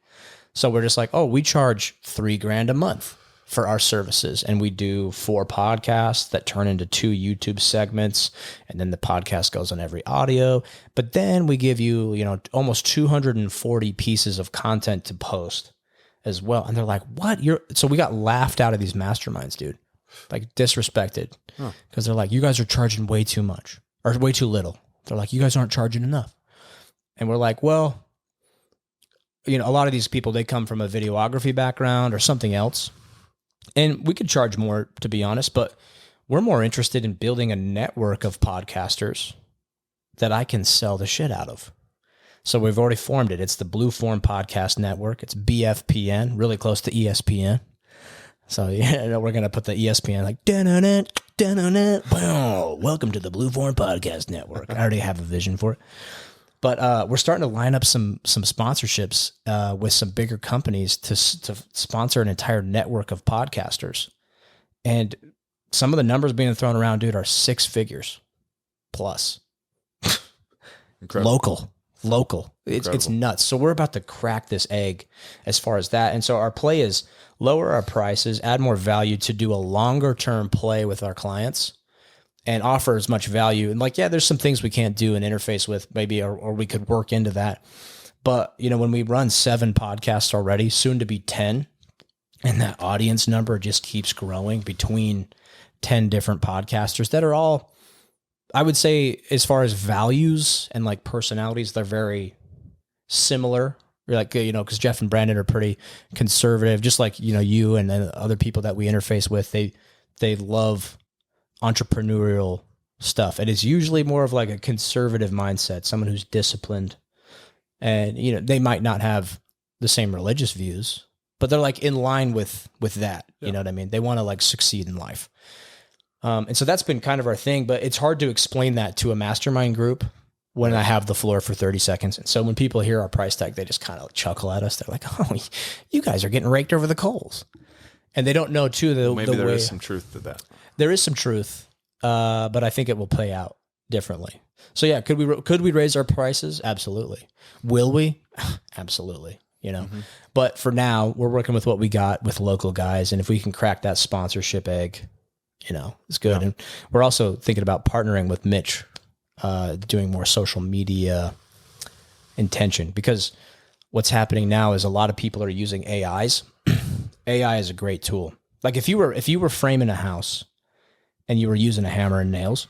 So we're just like, oh, we charge $3,000 a month for our services. And we do 4 podcasts that turn into 2 YouTube segments. And then the podcast goes on every audio. But then we give you, almost 240 pieces of content to post as well. And they're like, what? So we got laughed out of these masterminds, dude. Like disrespected, because they're like, you guys are charging way too much or way too little. They're like, you guys aren't charging enough. And we're like, well, a lot of these people, they come from a videography background or something else. And we could charge more, to be honest, but we're more interested in building a network of podcasters that I can sell the shit out of. So we've already formed it. It's the Blue Form Podcast Network. It's BFPN, really close to ESPN. So we're going to put the ESPN like, welcome to the Blue Form Podcast Network. I already have a vision for it. But we're starting to line up some sponsorships with some bigger companies to sponsor an entire network of podcasters. And some of the numbers being thrown around, dude, are 6 figures plus. Incredible. Local. It's nuts. So we're about to crack this egg as far as that. And so our play is lower our prices, add more value to do a longer term play with our clients and offer as much value. And like, there's some things we can't do and interface with maybe, or we could work into that. But when we run 7 podcasts already, soon to be 10, and that audience number just keeps growing between 10 different podcasters that are all, I would say, as far as values and like personalities, they're very similar. You're like, because Jeff and Brandon are pretty conservative, just like, you and then other people that we interface with, They love entrepreneurial stuff. And it's usually more of like a conservative mindset, someone who's disciplined. And, you know, they might not have the same religious views, but they're like in line with that. You know what I mean? They want to like succeed in life. And so that's been kind of our thing, but it's hard to explain that to a mastermind group when I have the floor for 30 seconds. And so when people hear our price tag, they just kind of chuckle at us. They're like, oh, you guys are getting raked over the coals. And they don't know too, maybe there is some truth to that. There is some truth. But I think it will play out differently. So yeah, could we raise our prices? Absolutely. Will we? Absolutely. You know, but for now we're working with what we got with local guys. And if we can crack that sponsorship egg, you know, it's good. Yeah. And we're also thinking about partnering with Mitch, doing more social media intention, because what's happening now is a lot of people are using AIs. AI is a great tool. Like if you were framing a house and you were using a hammer and nails,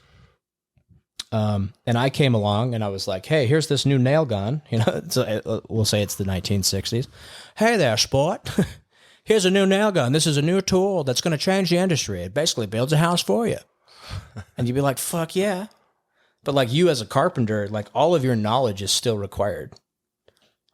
and I came along and I was like, hey, here's this new nail gun. You know, we'll say it's the 1960s. Hey there, sport. Here's a new nail gun. This is a new tool that's going to change the industry. It basically builds a house for you. And you'd be like, fuck yeah. But like you as a carpenter, like all of your knowledge is still required.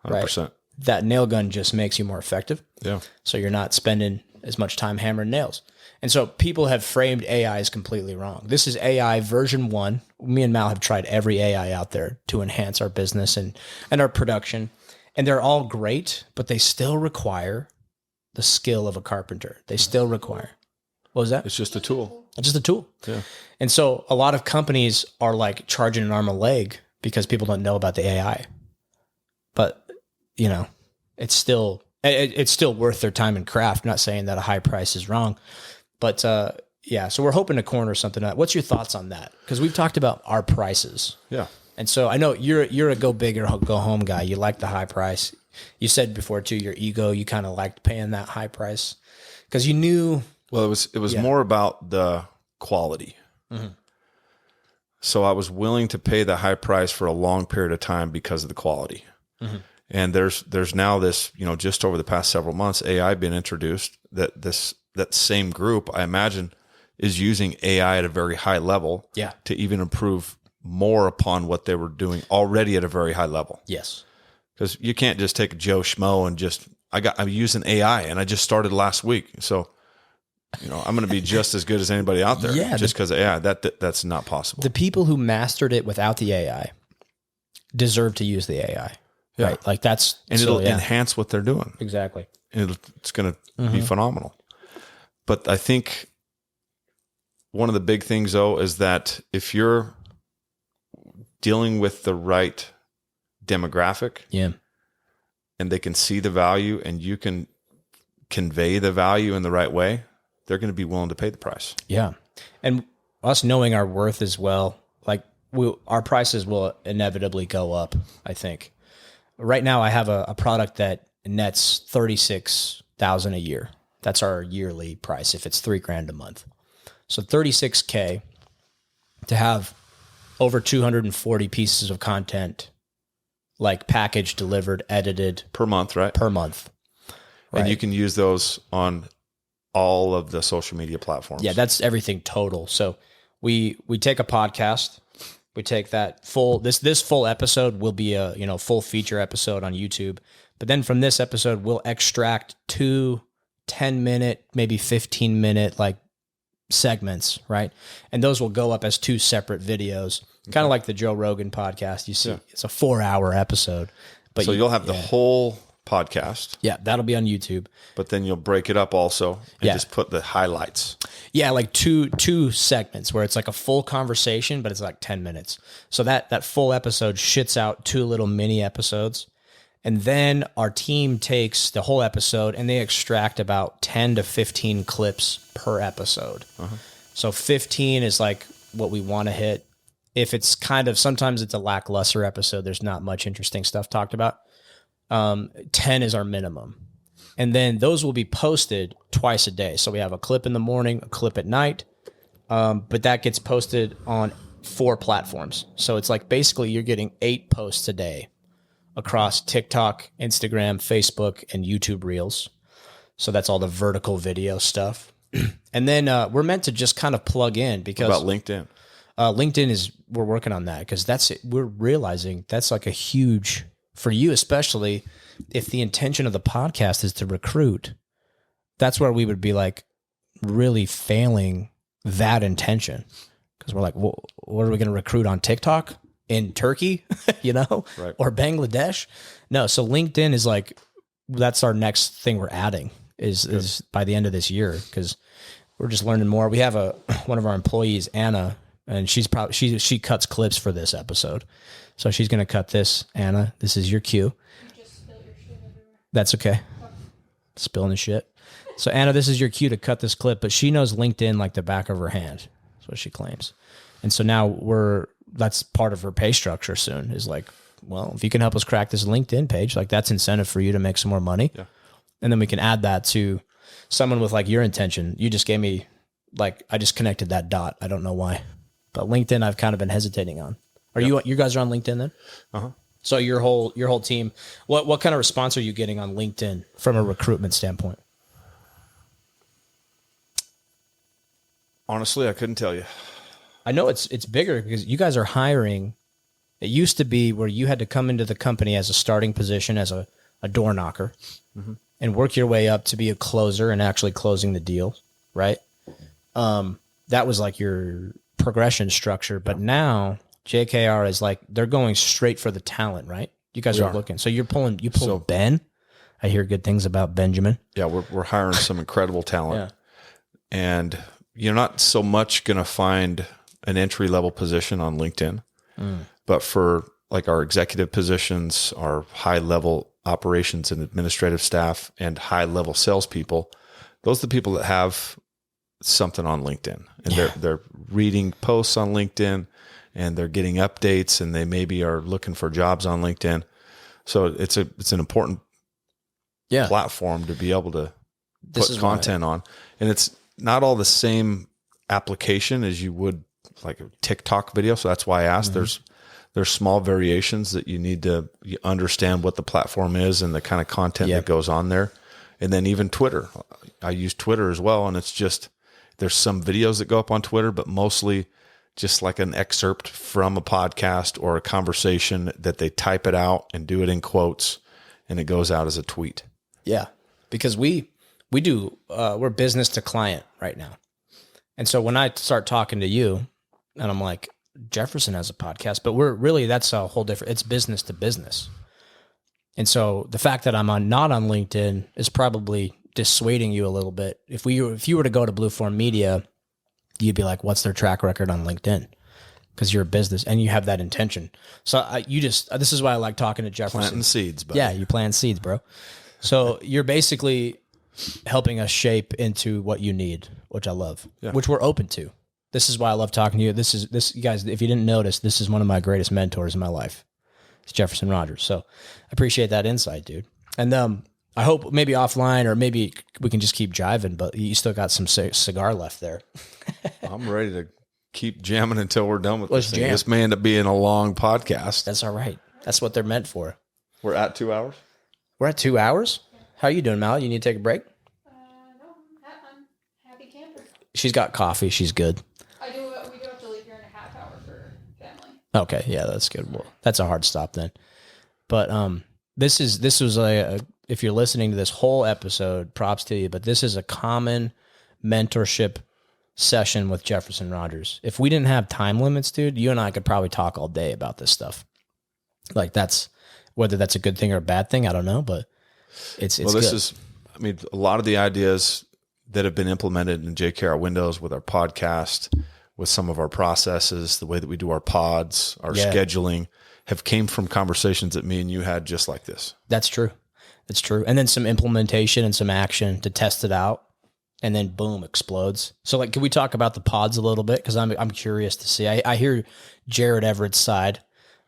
100%. Right? That nail gun just makes you more effective. Yeah. So you're not spending as much time hammering nails. And so people have framed AIs completely wrong. This is AI version 1. Me and Mal have tried every AI out there to enhance our business and our production. And they're all great, but they still require the skill of a carpenter. They still require. What was that? It's just a tool. It's just a tool. Yeah. And so a lot of companies are like charging an arm and a leg because people don't know about the AI. But, you know, it's still worth their time and craft. I'm not saying that a high price is wrong. But yeah, so we're hoping to corner something out. What's your thoughts on that? Because we've talked about our prices. Yeah. And so I know you're a go big or go home guy. You like the high price. You said before too, your ego, you kind of liked paying that high price because you knew. Well, it was more about the quality. Mm-hmm. So I was willing to pay the high price for a long period of time because of the quality. Mm-hmm. And there's now this, you know, just over the past several months, AI been introduced that same group, I imagine, is using AI at a very high level to even improve more upon what they were doing already at a very high level. Yes. Because you can't just take a Joe Schmo and I'm using AI and I just started last week. So, you know, I'm going to be just as good as anybody out there just because of AI. That's not possible. The people who mastered it without the AI deserve to use the AI. Yeah. Right. Like it'll enhance what they're doing. Exactly. And it's going to be phenomenal. But I think one of the big things though is that if you're dealing with the right demographic, and they can see the value and you can convey the value in the right way, they're going to be willing to pay the price. Yeah. And us knowing our worth as well, like our prices will inevitably go up, I think. Right now I have a product that nets $36,000 a year. That's our yearly price if it's $3,000 a month. So $36K to have over 240 pieces of content, like packaged, delivered, edited per month, right? Per month. Right? And you can use those on all of the social media platforms. Yeah, that's everything total. So we take a podcast, we take that this full episode will be a, you know, full feature episode on YouTube. But then from this episode, we'll extract 2 10-minute, maybe 15-minute like segments, right? And those will go up as 2 separate videos, kind of like the Joe Rogan podcast. You see, it's a 4-hour episode. But so you'll have the whole podcast. Yeah, that'll be on YouTube. But then you'll break it up also and just put the highlights. Yeah, like two segments where it's like a full conversation, but it's like 10 minutes. So that full episode shits out 2 little mini episodes. And then our team takes the whole episode and they extract about 10 to 15 clips per episode. Uh-huh. So 15 is like what we want to hit. If it's sometimes it's a lackluster episode, there's not much interesting stuff talked about. 10 is our minimum. And then those will be posted twice a day. So we have a clip in the morning, a clip at night. But that gets posted on 4 platforms. So it's like basically you're getting 8 posts a day across TikTok, Instagram, Facebook, and YouTube Reels. So that's all the vertical video stuff. And then we're meant to just kind of plug in because What about LinkedIn? LinkedIn we're working on that because we're realizing that's like a huge, for you especially, if the intention of the podcast is to recruit, that's where we would be like really failing that intention. Because we're like, well, what are we going to recruit on TikTok in Turkey, Right. or Bangladesh? No. So LinkedIn is like, that's our next thing we're adding is by the end of this year. Cause we're just learning more. We have one of our employees, Anna, and she cuts clips for this episode. So she's going to cut this. Anna, this is your cue. You just spilled your shit everywhere. That's okay. Spilling the shit. So Anna, this is your cue to cut this clip, but she knows LinkedIn like the back of her hand. That's what she claims. And so now that's part of her pay structure soon is like, well, if you can help us crack this LinkedIn page, like that's incentive for you to make some more money. Yeah. And then we can add that to someone with like your intention. You just gave me I just connected that dot. I don't know why, but LinkedIn I've kind of been hesitating on. Are you guys are on LinkedIn then? Uh-huh. So your whole team, what kind of response are you getting on LinkedIn from a recruitment standpoint? Honestly, I couldn't tell you. I know it's bigger because you guys are hiring. It used to be where you had to come into the company as a starting position as a door knocker and work your way up to be a closer and actually closing the deal, right? That was like your progression structure. But now JKR is like they're going straight for the talent, right? You guys are looking. So you pull Ben. I hear good things about Benjamin. Yeah, we're hiring some incredible talent. Yeah. And you're not so much going to find an entry-level position on LinkedIn. But for like our executive positions, our high-level operations and administrative staff and high-level salespeople, those are the people that have something on LinkedIn. And they're reading posts on LinkedIn and they're getting updates and they maybe are looking for jobs on LinkedIn. So it's an important platform to be able to put content on. And it's not all the same application as you would like a TikTok video. So that's why I asked. There's small variations that you need to understand what the platform is and the kind of content that goes on there. And then even Twitter. I use Twitter as well. And it's just, there's some videos that go up on Twitter, but mostly just like an excerpt from a podcast or a conversation that they type it out and do it in quotes and it goes out as a tweet. Yeah. Because we're business to client right now. And so when I start talking to you and I'm like, Jefferson has a podcast, but that's a whole different, it's business to business. And so the fact that I'm not on LinkedIn is probably dissuading you a little bit. If you were to go to Blueform Media, you'd be like, what's their track record on LinkedIn? Because you're a business and you have that intention. So this is why I like talking to Jefferson. Planting seeds, buddy. Yeah, you plant seeds, bro. So you're basically helping us shape into what you need, which I love, which we're open to. This is why I love talking to you. This you guys, if you didn't notice, this is one of my greatest mentors in my life. It's Jefferson Rogers. So I appreciate that insight, dude. And I hope maybe offline or maybe we can just keep jiving, but you still got some cigar left there. I'm ready to keep jamming until we're done with Let's this thing. jam. This may end up being a long podcast. That's all right. That's what they're meant for. We're at 2 hours. We're at 2 hours. How are you doing, Mal? You need to take a break? No, I'm happy camper. She's got coffee. She's good. We do have to leave here in a half hour for family. Okay, yeah, that's good. Well, that's a hard stop then. But this was if you're listening to this whole episode, props to you. But this is a common mentorship session with Jefferson Rogers. If we didn't have time limits, dude, you and I could probably talk all day about this stuff. Like whether that's a good thing or a bad thing, I don't know, but it's well, this good. is, a lot of the ideas that have been implemented in JKR Windows with our podcast, with some of our processes, the way that we do our pods, our scheduling, have came from conversations that me and you had just like this. That's true. It's true. And then some implementation and some action to test it out. And then boom, explodes. So like, can we talk about the pods a little bit? Because I'm curious to see. I hear Jared Everett's side,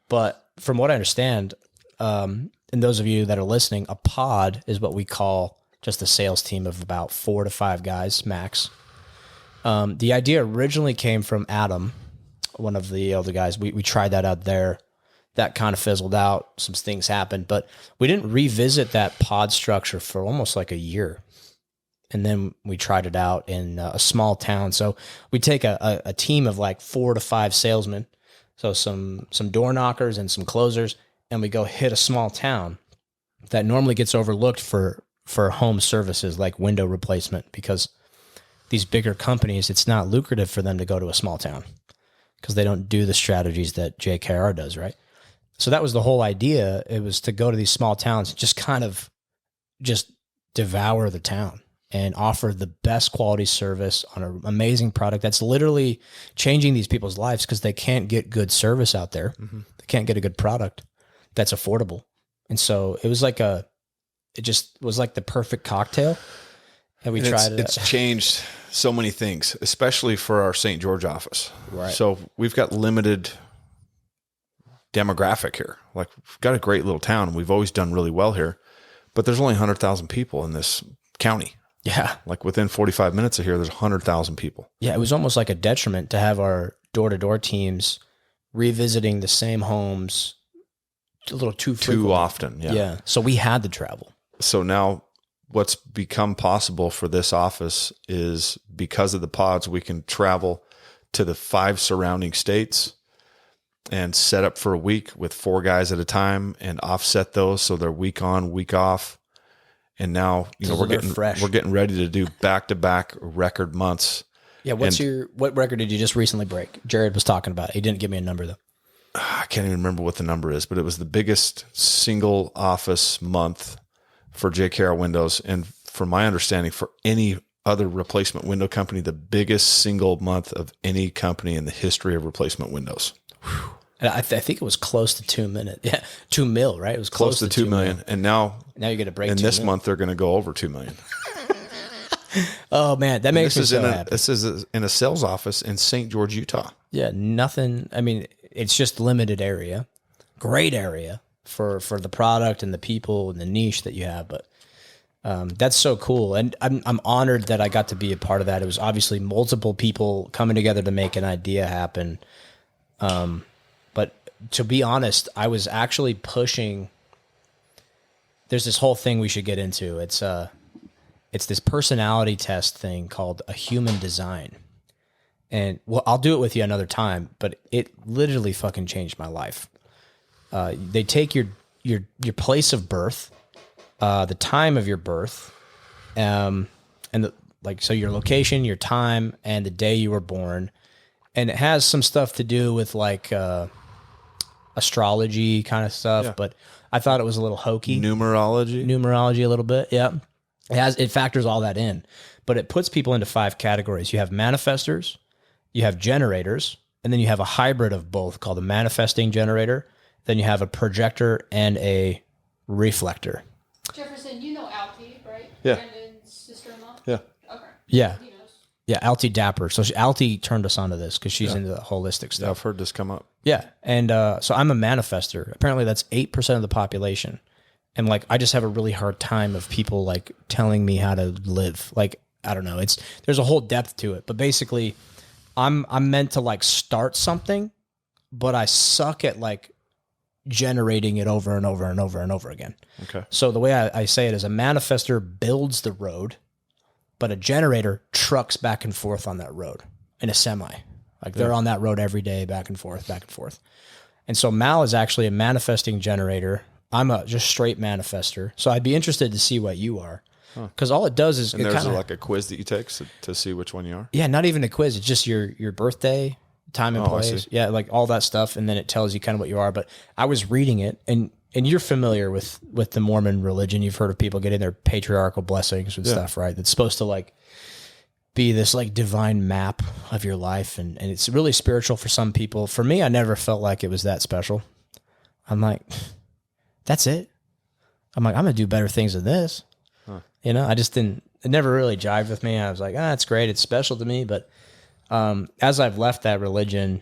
but from what I understand, and those of you that are listening, a pod is what we call just a sales team of about 4 to 5 guys max. The idea originally came from Adam, one of the other guys. We tried that out there. That kind of fizzled out. Some things happened, but we didn't revisit that pod structure for almost like a year. And then we tried it out in a small town. So we take a team of like 4 to 5 salesmen, so some door knockers and some closers, and we go hit a small town that normally gets overlooked for home services like window replacement, because these bigger companies, it's not lucrative for them to go to a small town because they don't do the strategies that JKR does, right? So that was the whole idea. It was to go to these small towns and just kind of just devour the town and offer the best quality service on an amazing product that's literally changing these people's lives, because they can't get good service out there. Mm-hmm. They can't get a good product that's affordable. And so it was like it just was like the perfect cocktail. And we tried it. It's changed so many things, especially for our St. George office. Right. So we've got limited demographic here. Like, we've got a great little town, and we've always done really well here, but there's only 100,000 people in this county. Yeah. Like, within 45 minutes of here, there's 100,000 people. Yeah. It was almost like a detriment to have our door-to-door teams revisiting the same homes a little too frequently. Too often. Yeah. Yeah. So we had to travel. So now what's become possible for this office is, because of the pods, we can travel to the 5 surrounding states and set up for a week with 4 guys at a time and offset those so they're week on, week off. And now, we're getting ready to do back-to-back record months. Yeah. What record did you just recently break? Jared was talking about it. He didn't give me a number though. I can't even remember what the number is, but it was the biggest single office month for JKR Windows. And from my understanding, for any other replacement window company, the biggest single month of any company in the history of replacement windows. And I think it was close to 2 minutes. Yeah. 2 mil, right? It was close to 2 million. And now you get a break. In this month, they're going to go over 2 million. Oh man, that makes me so happy. This is in a sales office in St. George, Utah. Yeah. Nothing. I mean, it's just limited area, great area for the product and the people and the niche that you have. But that's so cool. And I'm honored that I got to be a part of that. It was obviously multiple people coming together to make an idea happen. But to be honest, I was actually pushing. There's this whole thing we should get into. It's this personality test thing called a human design. And well, I'll do it with you another time, but it literally fucking changed my life. They take your place of birth, the time of your birth, and so your location, your time, and the day you were born, and it has some stuff to do with like astrology kind of stuff. Yeah. But I thought it was a little hokey. Numerology a little bit. Yeah, it factors all that in, but it puts people into 5 categories. You have manifestors. You have generators, and then you have a hybrid of both called a manifesting generator. Then you have a projector and a reflector. Jefferson, you know Alti, right? Yeah. Brandon's sister-in-law? Yeah. Okay. Yeah. He knows. Yeah, Alti Dapper. So Alti turned us onto this because she's into the holistic stuff. Yeah, I've heard this come up. Yeah, and so I'm a manifester. Apparently that's 8% of the population. And like, I just have a really hard time of people like telling me how to live. Like, I don't know. There's a whole depth to it, but basically I'm meant to like start something, but I suck at like generating it over and over and over and over again. Okay. So the way I say it is, a manifester builds the road, but a generator trucks back and forth on that road in a semi. Like they're on that road every day, back and forth, back and forth. And so Mal is actually a manifesting generator. I'm a just straight manifester. So I'd be interested to see what you are. Because all it does is... And there's like a quiz that you take to see which one you are? Yeah, not even a quiz. It's just your birthday, time and place. Yeah, like all that stuff. And then it tells you kind of what you are. But I was reading it, and you're familiar with the Mormon religion. You've heard of people getting their patriarchal blessings and stuff, right? That's supposed to like be this like divine map of your life. And it's really spiritual for some people. For me, I never felt like it was that special. I'm like, that's it. I'm like, I'm going to do better things than this. I just didn't, it never really jived with me. I was like, it's great. It's special to me. But as I've left that religion,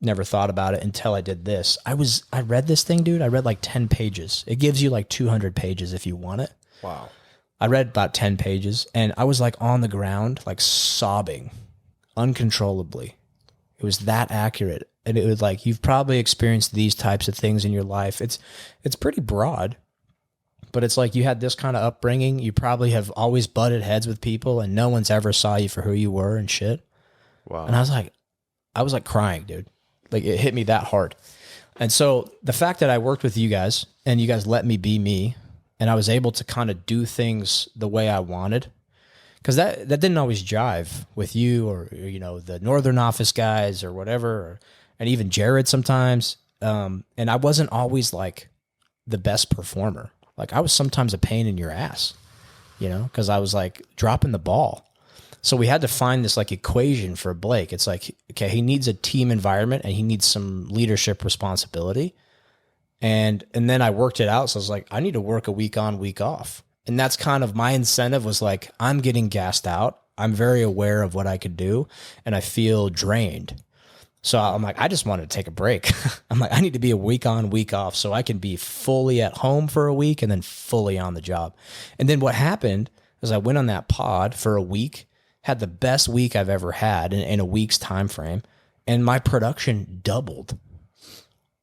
never thought about it until I did this. I read this thing, dude. I read like 10 pages. It gives you like 200 pages if you want it. Wow. I read about 10 pages and I was like on the ground, like sobbing uncontrollably. It was that accurate. And it was like, you've probably experienced these types of things in your life. It's pretty broad. But it's like you had this kind of upbringing. You probably have always butted heads with people and no one's ever saw you for who you were and shit. Wow. And I was like crying, dude. Like it hit me that hard. And so the fact that I worked with you guys and you guys let me be me and I was able to kind of do things the way I wanted, because that didn't always jive with you or, you know, the Northern office guys or whatever, and even Jared sometimes. And I wasn't always like the best performer. Like I was sometimes a pain in your ass, you know, because I was like dropping the ball. So we had to find this like equation for Blake. It's like, okay, he needs a team environment and he needs some leadership responsibility. And then I worked it out. So I was like, I need to work a week on, week off. And that's kind of my incentive was like, I'm getting gassed out. I'm very aware of what I could do and I feel drained. So I'm like, I just wanted to take a break. I'm like, I need to be a week on, week off so I can be fully at home for a week and then fully on the job. And then what happened is I went on that pod for a week, had the best week I've ever had in a week's time frame, and my production doubled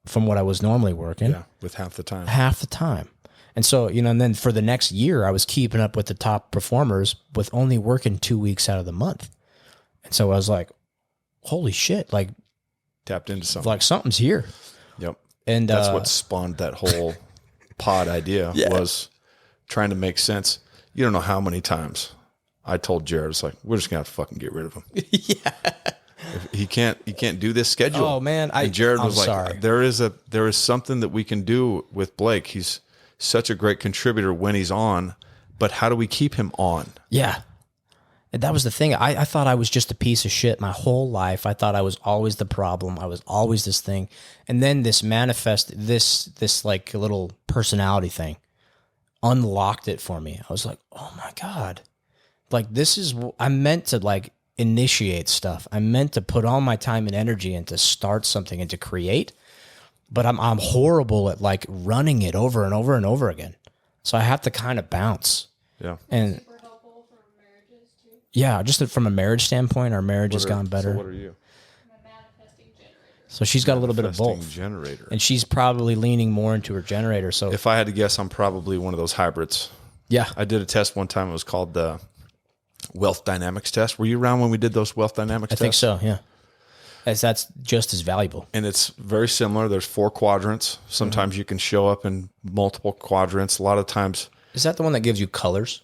from what I was normally working. Yeah, with half the time. Half the time. And so, you know, and then for the next year, I was keeping up with the top performers with only working 2 weeks out of the month. And so I was like, holy shit, like, Tapped into something. like something's here. Yep. And that's what spawned that whole pod idea was trying to make sense. You don't know how many times I told Jared, it's like, we're just gonna have to fucking get rid of him. Yeah. He can't do this schedule. Oh man. And Jared was like, sorry. there is something that we can do with Blake. He's such a great contributor when he's on, but how do we keep him on? Yeah. And that was the thing. I thought I was just a piece of shit my whole life. I thought I was always the problem. I was always this thing. And then this like little personality thing unlocked it for me. I was like, oh my God. Like I'm meant to like initiate stuff. I'm meant to put all my time and energy into start something and to create, but I'm horrible at like running it over and over and over again. So I have to kind of bounce. Yeah. And Super helpful for marriages too. yeah, just from a marriage standpoint, our marriage has gone better. So what are you? I'm a manifesting generator. So she's got a little bit of Manifesting both. generator. And she's probably leaning more into her generator. So If I had to guess, I'm probably one of those hybrids. yeah. I did a test one time. It was called the wealth dynamics test. Were you around when we did those wealth dynamics I tests? think so, yeah. That's just as valuable. And it's very similar. There's 4 quadrants. Sometimes you can show up in multiple quadrants. A lot of times. Is that the one that gives you colors?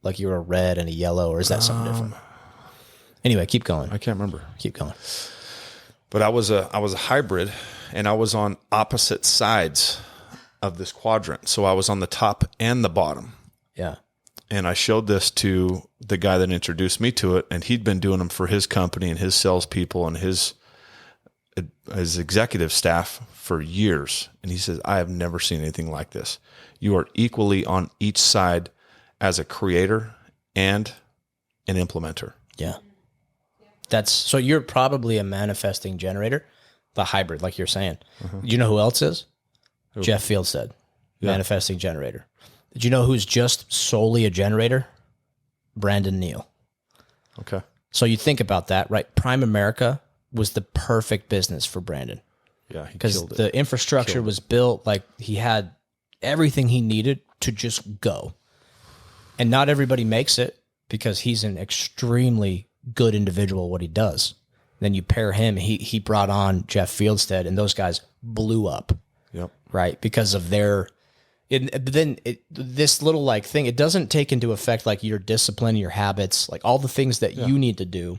Like you're a red and a yellow, or is that something different? Anyway, keep going. I can't remember. Keep going. But I was a hybrid, and I was on opposite sides of this quadrant. So I was on the top and the bottom. Yeah. And I showed this to the guy that introduced me to it, and he'd been doing them for his company and his salespeople and his executive staff for years. And he says, I have never seen anything like this. You are equally on each side as a creator and an implementer. Yeah. So you're probably a manifesting generator, the hybrid, like you're saying. You know who else is? Jeff Fieldstead, manifesting generator. Did you know who's just solely a generator? Brandon Neal. Okay. So you think about that, right? Prime America was the perfect business for Brandon Yeah, he because killed it. the infrastructure was built like he had everything he needed to just go. And not everybody makes it because he's an extremely good individual at what he does. Then you pair him, he brought on Jeff Fieldstead, and those guys blew up, Yep. right? Because of this little like thing, it doesn't take into effect like your discipline, your habits, like all the things that you need to do.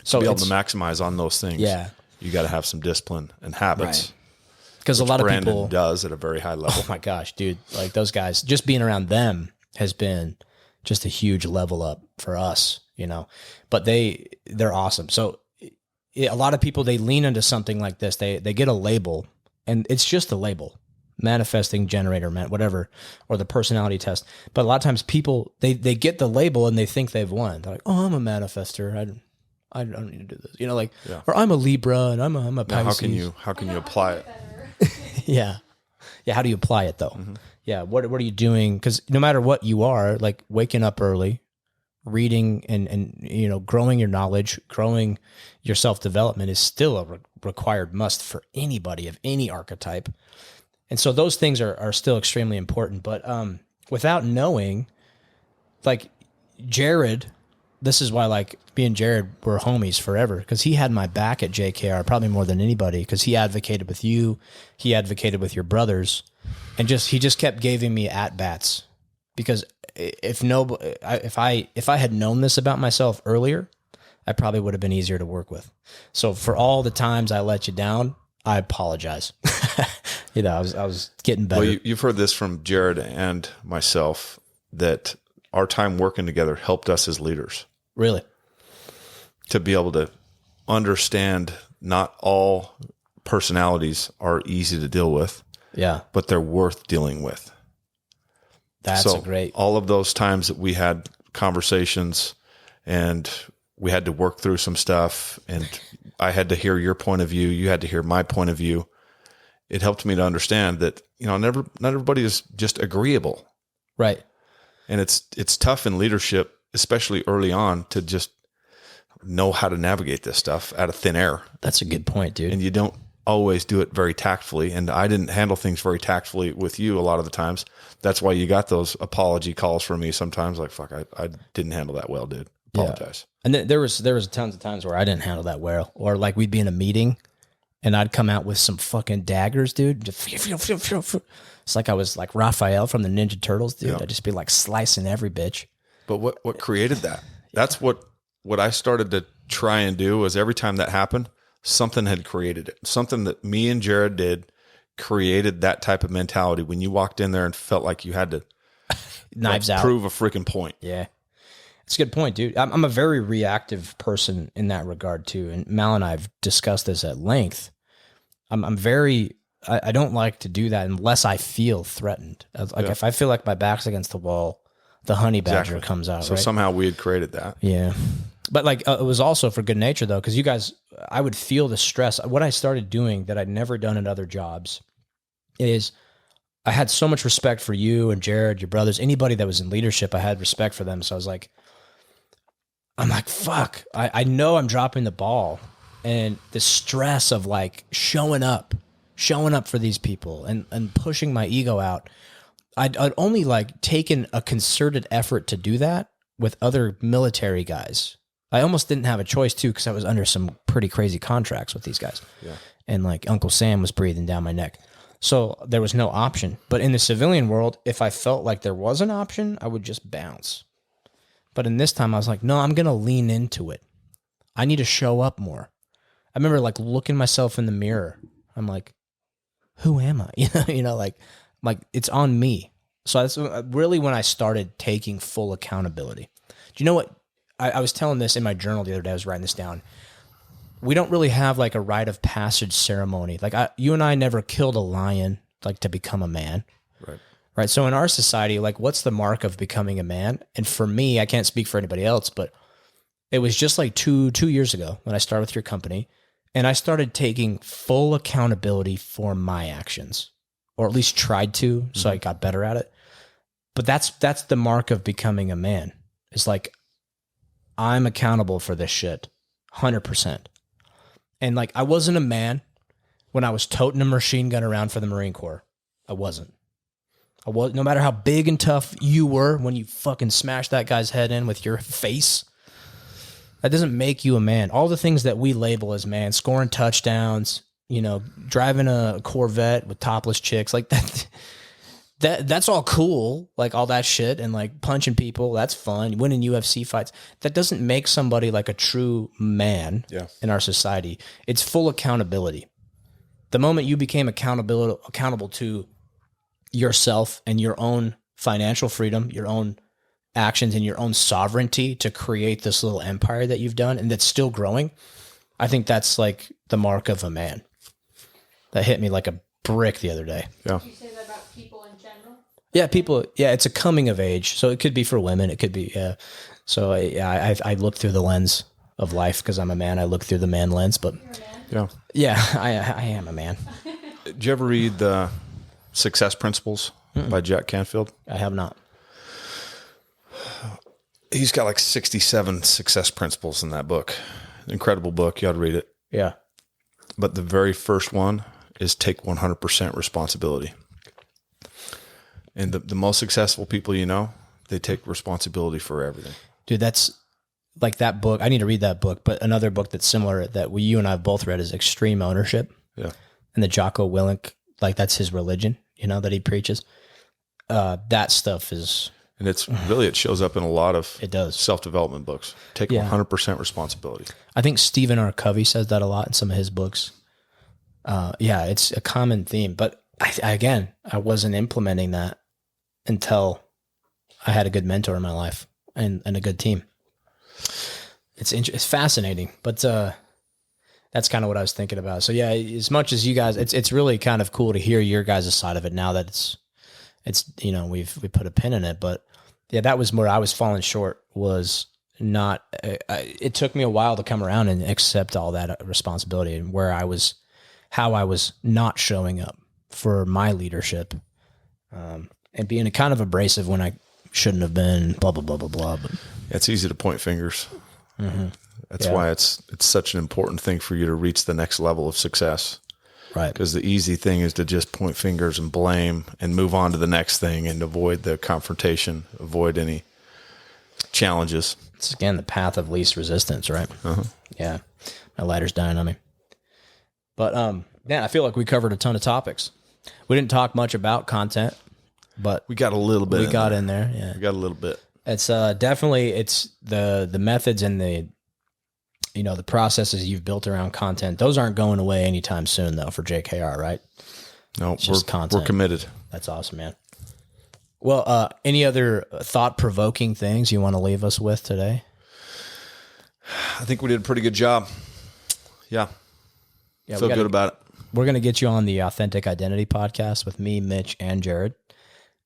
So To be able to maximize on those things, Yeah. you got to have some discipline and habits. Right. Because a lot of Brandon people does at a very high level. Oh my gosh, dude. Like those guys, just being around them has been just a huge level up for us, you know, but they're awesome. So a lot of people, they lean into something like this. They get a label and it's just a label, manifesting generator, whatever, or the personality test. But a lot of times people, they get the label and they think they've won. They're like, oh, I'm a manifester. I don't need to do this, you know, like, or I'm a Libra and I'm a Pisces. Now, how can you apply it? Yeah. Yeah. How do you apply it though? Yeah. What are you doing? Because no matter what you are, like waking up early, reading and you know, growing your knowledge, growing your self-development is still a required must for anybody of any archetype. And so those things are still extremely important. But without knowing, like Jared, this is why like me and Jared were homies forever, because he had my back at JKR probably more than anybody, because he advocated with you, he advocated with your brothers, and he just kept giving me at bats. Because if I had known this about myself earlier, I probably would have been easier to work with. So for all the times I let you down, I apologize. You know, I was getting better. Well, you've heard this from Jared and myself, that our time working together helped us as leaders. Really? To be able to understand not all personalities are easy to deal with. Yeah. But they're worth dealing with. That's a great. All of those times that we had conversations and we had to work through some stuff, and I had to hear your point of view, you had to hear my point of view. It helped me to understand that, you know, not everybody is just agreeable. Right. And it's tough in leadership, especially early on, to just know how to navigate this stuff out of thin air. That's a good point, dude. And you don't always do it very tactfully. And I didn't handle things very tactfully with you a lot of the times. That's why you got those apology calls from me sometimes, like, fuck, I didn't handle that well, dude. Apologize. Yeah. And there was tons of times where I didn't handle that well. Or like we'd be in a meeting and I'd come out with some fucking daggers, dude. It's like I was like Raphael from the Ninja Turtles, dude. I'd just be like slicing every bitch. But what created that? That's what I started to try and do, was every time that happened, something had created it. Something that me and Jared did created that type of mentality when you walked in there and felt like you had to knives out, prove a freaking point. Yeah. It's a good point, dude. I'm a very reactive person in that regard too. And Mal and I have discussed this at length. I don't like to do that unless I feel threatened. Like if I feel like my back's against the wall, the honey badger comes out. So somehow we had created that. Yeah. But like, it was also for good nature though. Cause you guys, I would feel the stress. What I started doing that I'd never done in other jobs is I had so much respect for you and Jared, your brothers, anybody that was in leadership. I had respect for them. So I'm like, fuck, I know I'm dropping the ball, and the stress of like showing up for these people and pushing my ego out. I'd only like taken a concerted effort to do that with other military guys. I almost didn't have a choice too, because I was under some pretty crazy contracts with these guys. Yeah. And like Uncle Sam was breathing down my neck. So there was no option. But in the civilian world, if I felt like there was an option, I would just bounce. But in this time, I was like, no, I'm going to lean into it. I need to show up more. I remember like looking myself in the mirror. I'm like, who am I? Like it's on me. So that's really when I started taking full accountability. Do you know what? I was telling this in my journal the other day. I was writing this down. We don't really have like a rite of passage ceremony. Like you and I never killed a lion like to become a man. Right. So in our society, like what's the mark of becoming a man? And for me, I can't speak for anybody else, but it was just like two years ago when I started with your company, and I started taking full accountability for my actions, or at least tried to. So I got better at it. But that's the mark of becoming a man. It's like, I'm accountable for this shit 100%. And like, I wasn't a man when I was toting a machine gun around for the Marine Corps. I wasn't. No matter how big and tough you were when you fucking smashed that guy's head in with your face, that doesn't make you a man. All the things that we label as man, scoring touchdowns, driving a Corvette with topless chicks, like that's all cool, like all that shit, and like punching people, that's fun. Winning UFC fights, that doesn't make somebody like a true man in our society. It's full accountability. The moment you became accountable to yourself and your own financial freedom, your own actions, and your own sovereignty to create this little empire that you've done and that's still growing, I think that's like the mark of a man. That hit me like a brick the other day. Yeah. Did you say that about people in general? Yeah, people. Yeah, it's a coming of age. So it could be for women. It could be, yeah. So I look through the lens of life because I'm a man. I look through the man lens, but You're a man? yeah, I am a man. Did you ever read the Success Principles by Jack Canfield? I have not. He's got like 67 success principles in that book. Incredible book. You ought to read it. Yeah. But the very first one is take 100% responsibility. And the most successful people, they take responsibility for everything. Dude, that's like that book. I need to read that book, but another book that's similar that you and I have both read is Extreme Ownership. Yeah. And the Jocko Willink, like that's his religion, that he preaches. That stuff is... And it shows up in a lot of self-development books. Take 100% responsibility. I think Stephen R. Covey says that a lot in some of his books. It's a common theme, but I wasn't implementing that until I had a good mentor in my life and a good team. It's fascinating, but that's kind of what I was thinking about. So yeah, as much as you guys, it's really kind of cool to hear your guys' side of it now that we put a pin in it. But yeah, that was where I was falling short. Was not. It took me a while to come around and accept all that responsibility and how I was not showing up for my leadership, and being kind of abrasive when I shouldn't have been. Blah blah blah blah blah. But it's easy to point fingers. Mm-hmm. That's why it's such an important thing for you to reach the next level of success. Right. Because the easy thing is to just point fingers and blame and move on to the next thing and avoid the confrontation, avoid any challenges. It's, again, the path of least resistance, right? Uh-huh. Yeah. My lighter's dying on me. But, I feel like we covered a ton of topics. We didn't talk much about content, but we got a little bit. We got in there. Yeah. We got a little bit. It's definitely, it's the methods and the processes you've built around content. Those aren't going away anytime soon, though, for JKR, right? No, we're committed. That's awesome, man. Well, any other thought-provoking things you want to leave us with today? I think we did a pretty good job. Yeah. Feel good about it. We're going to get you on the Authentic Identity podcast with me, Mitch, and Jared.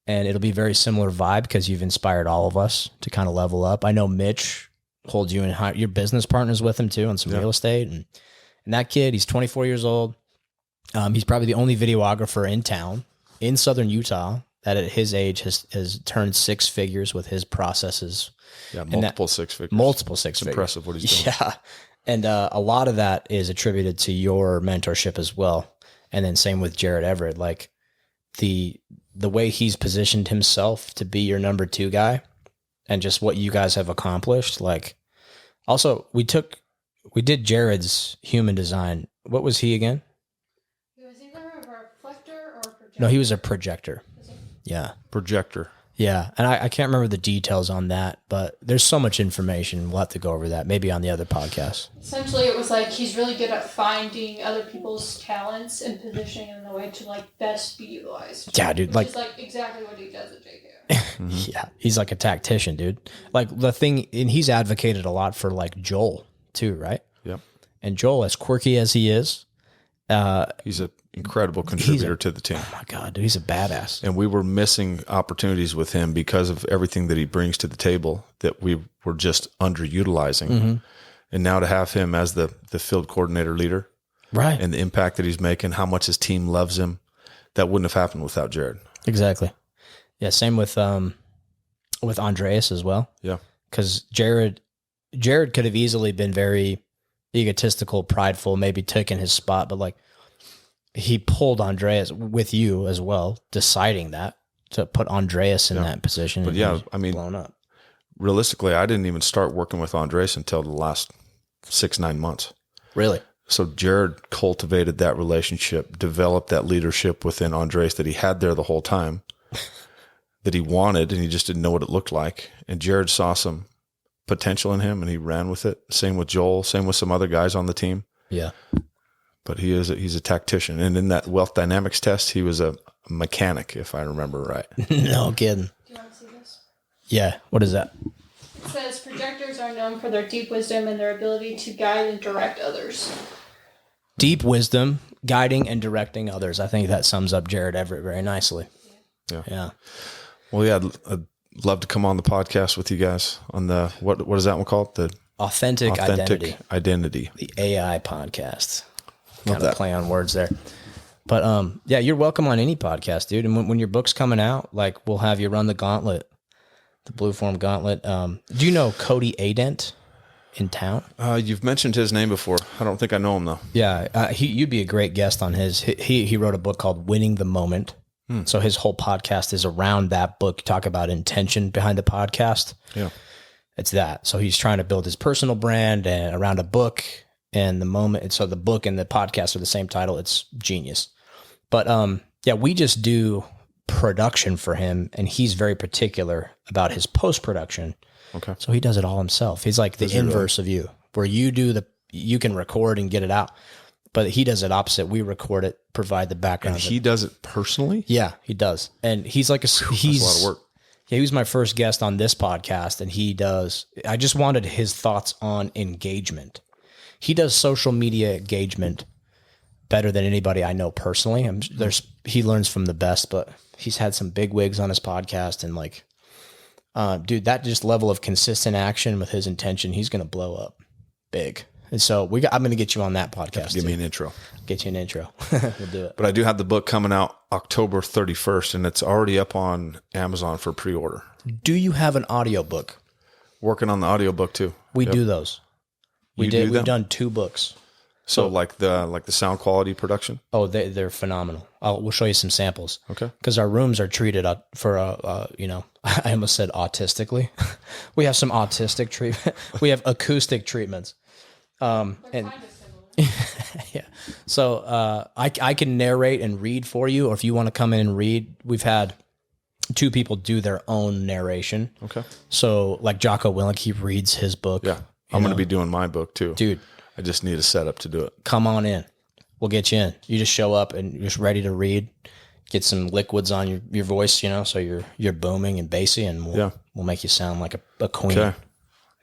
And it'll be a very similar vibe because you've inspired all of us to kind of level up. I know Mitch holds you in high. Your business partners with him too on some real estate, and that kid, he's 24 years old. He's probably the only videographer in town in Southern Utah that at his age has turned 6 figures with his processes. Yeah, multiple 6 figures. Multiple 6 figures. Impressive what he's doing. Yeah, and a lot of that is attributed to your mentorship as well. And then same with Jared Everett, like the way he's positioned himself to be your number 2 guy. And just what you guys have accomplished. Like, also, we did Jared's human design. What was he again? He was either a reflector or a projector. No, he was a projector. Yeah. Projector. Yeah. And I can't remember the details on that, but there's so much information. We'll have to go over that maybe on the other podcast. Essentially, it was like he's really good at finding other people's talents and positioning them in a way to like best be utilized. Yeah, dude. Which is like exactly what he does at JKR. Mm-hmm. Yeah, he's like a tactician, dude. Like the thing, and he's advocated a lot for like Joel too, right? Yep. And Joel, as quirky as he is, he's an incredible contributor to the team. Oh my God, dude, he's a badass. And we were missing opportunities with him because of everything that he brings to the table that we were just underutilizing. Mm-hmm. And now to have him as the field coordinator leader, right, and the impact that he's making, how much his team loves him, that wouldn't have happened without Jared. Exactly. Yeah, same with Andreas as well. Yeah. Because Jared could have easily been very egotistical, prideful, maybe taken his spot, but like he pulled Andreas with you as well, deciding that to put Andreas in that position. But yeah, I mean, blown up. Realistically, I didn't even start working with Andreas until the last 6-9 months. Really? So Jared cultivated that relationship, developed that leadership within Andreas that he had there the whole time. That he wanted, and he just didn't know what it looked like. And Jared saw some potential in him, and he ran with it. Same with Joel. Same with some other guys on the team. Yeah. But he's a tactician. And in that wealth dynamics test, he was a mechanic, if I remember right. No kidding. Do you want to see this? Yeah. What is that? It says projectors are known for their deep wisdom and their ability to guide and direct others. Deep wisdom, guiding and directing others. I think that sums up Jared Everett very nicely. Yeah. Well, yeah, I'd love to come on the podcast with you guys on the, what is that one called? The Authentic Identity. The AI podcast. Kind of play on words there. But yeah, you're welcome on any podcast, dude. And when your book's coming out, like we'll have you run the gauntlet, the Blue Form Gauntlet. Do you know Cody Adent in town. You've mentioned his name before. I don't think I know him though. Yeah, you'd be a great guest on his. He wrote a book called Winning the Moment. So his whole podcast is around that book. Talk about intention behind the podcast. Yeah, it's that. So he's trying to build his personal brand and around a book and the moment. And so the book and the podcast are the same title. It's genius. But yeah, we just do production for him, and he's very particular about his post-production. Okay. So he does it all himself. He's like the inverse of you, where you can record and get it out. But he does it opposite. We record it, provide the background. And he does it personally? Yeah, he does. And he's like That's a lot of work. Yeah, he was my first guest on this podcast, and I just wanted his thoughts on engagement. He does social media engagement better than anybody I know personally. He learns from the best, but he's had some big wigs on his podcast, and like, dude, that just level of consistent action with his intention, he's going to blow up big. And so I'm going to get you on that podcast. Give me an intro. Get you an intro. We'll do it. But I do have the book coming out October 31st, and it's already up on Amazon for pre-order. Do you have an audiobook? Working on the audiobook too. We do those. We've done 2 books. So like the sound quality production? Oh, they're phenomenal. We'll show you some samples. Okay. Because our rooms are treated for I almost said autistically. We have some autistic treatment. We have acoustic treatments. And yeah. So I can narrate and read for you, or if you want to come in and read, we've had 2 people do their own narration. Okay. So like Jocko Willink, he reads his book. Yeah. I'm going to be doing my book too. Dude. I just need a setup to do it. Come on in. We'll get you in. You just show up and you're just ready to read. Get some liquids on your voice, so you're booming and bassy, and we'll make you sound like a queen. Okay.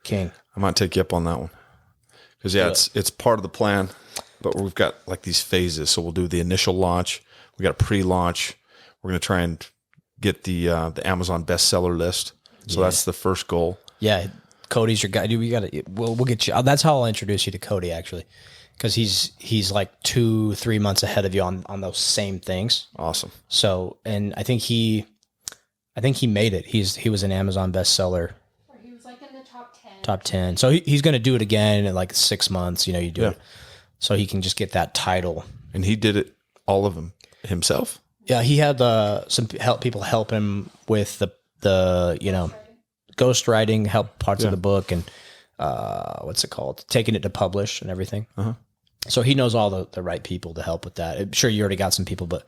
King. I might take you up on that one. Because it's part of the plan, but we've got like these phases. So we'll do the initial launch. We got a pre-launch. We're going to try and get the Amazon bestseller list. So that's the first goal. Yeah. Cody's your guy. Dude, we'll get you. That's how I'll introduce you to Cody, actually, because he's like 2-3 months ahead of you on those same things. Awesome. So, and I think he made it. He was an Amazon bestseller. Or he was like in the top 10. Top 10. So he's going to do it again in like 6 months. You do it, so he can just get that title. And he did it all of them himself. Yeah, he had some people help him with the ghostwriting, help parts of the book, and what's it called? Taking it to publish and everything. Uh-huh. So he knows all the right people to help with that. I'm sure you already got some people, but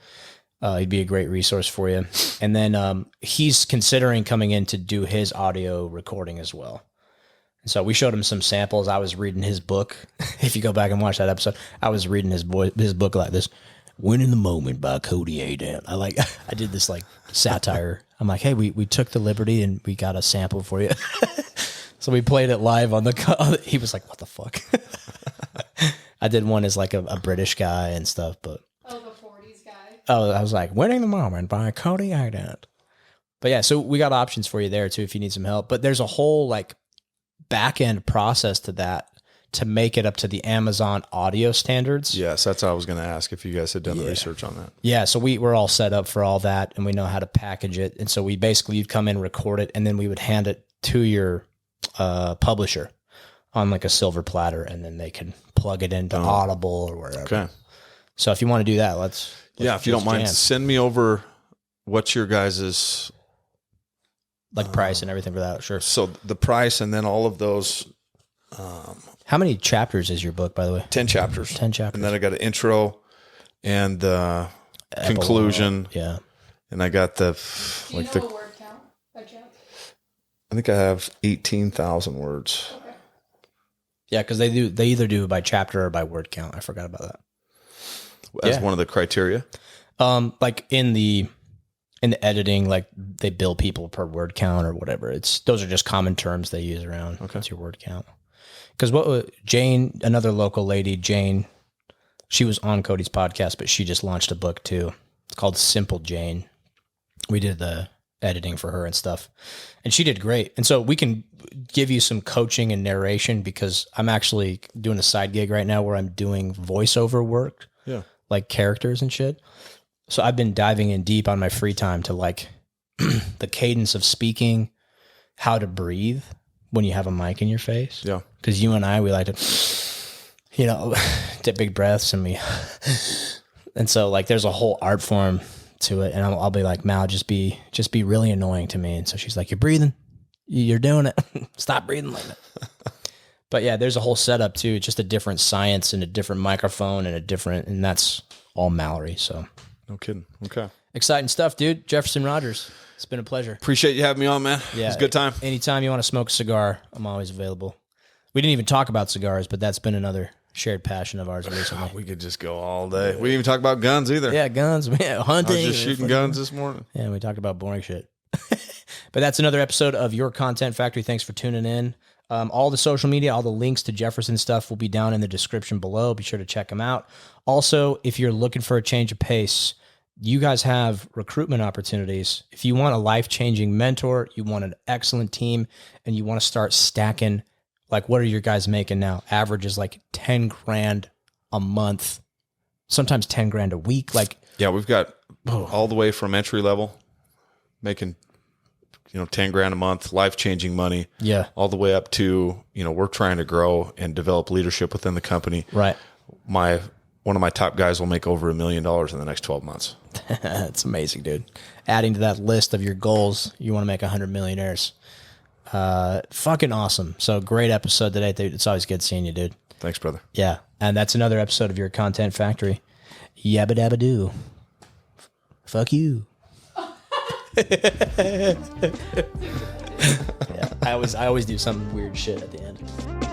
he'd be a great resource for you. And then he's considering coming in to do his audio recording as well. And so we showed him some samples. I was reading his book. If you go back and watch that episode, I was reading his book like this. Winning the Moment by Cody Adan. I did this like satire. I'm like, hey, we took the liberty and we got a sample for you. So we played it live on the. He was like, what the fuck? I did one as like a British guy and stuff, but. Oh, the 40s guy. Oh, I was like, Winning the Moment by Cody Adan. But yeah, so we got options for you there too if you need some help. But there's a whole like back end process to that to make it up to the Amazon audio standards. Yes, that's what I was going to ask if you guys had done the research on that. Yeah, so we're all set up for all that, and we know how to package it. And so you'd come in, record it, and then we would hand it to your publisher on like a silver platter, and then they can plug it into Audible or wherever. Okay. So if you want to do that, let's if you don't mind, send me over what's your guys's like price and everything for that. Sure. So the price, and then all of those. How many chapters is your book, by the way? 10 chapters. 10 chapters. And then I got an intro and the conclusion. Yeah. And I got the Do you know a word count by chapter? I think I have 18,000 words. Okay. Yeah, because they either do it by chapter or by word count. I forgot about that. As one of the criteria. Like in the editing, like they bill people per word count or whatever. Those are just common terms they use around. Okay. It's your word count. Because Jane, another local lady, Jane, she was on Cody's podcast, but she just launched a book too. It's called Simple Jane. We did the editing for her and stuff, and she did great. And so we can give you some coaching and narration because I'm actually doing a side gig right now where I'm doing voiceover work, like characters and shit. So I've been diving in deep on my free time to like the cadence of speaking, how to breathe when you have a mic in your face. Yeah. Because you and I, we like to, take big breaths and so like there's a whole art form to it. And I'll be like, Mal, just be really annoying to me. And so she's like, you're breathing, you're doing it. Stop breathing like that. But yeah, there's a whole setup too. Just a different science and a different microphone and that's all Mallory. So No kidding. Okay. exciting stuff, dude. Jefferson Rogers. It's been a pleasure. Appreciate you having me on, man. Yeah. It's a good time. Anytime you want to smoke a cigar, I'm always available. We didn't even talk about cigars, but that's been another shared passion of ours recently. We could just go all day. We didn't even talk about guns either. Yeah, guns, hunting. I was just shooting guns this morning. Yeah, we talked about boring shit. But that's another episode of Your Content Factory. Thanks for tuning in. All the social media, all the links to Jefferson stuff will be down in the description below. Be sure to check them out. Also, if you're looking for a change of pace, you guys have recruitment opportunities. If you want a life-changing mentor, you want an excellent team, and you want to start stacking, like what are your guys making now? Average is like 10 grand a month, sometimes 10 grand a week. Like, yeah, we've got all the way from entry level, making 10 grand a month, life-changing money. Yeah. All the way up to, we're trying to grow and develop leadership within the company. Right. One of my top guys will make over $1 million in the next 12 months. That's amazing, dude. Adding to that list of your goals, you want to make 100 millionaires. Fucking awesome. So great episode today, dude. It's always good seeing you, dude. Thanks, brother. Yeah. And that's another episode of Your Content Factory. Yabba dabba doo. Fuck you. Yeah, I always do some weird shit at the end.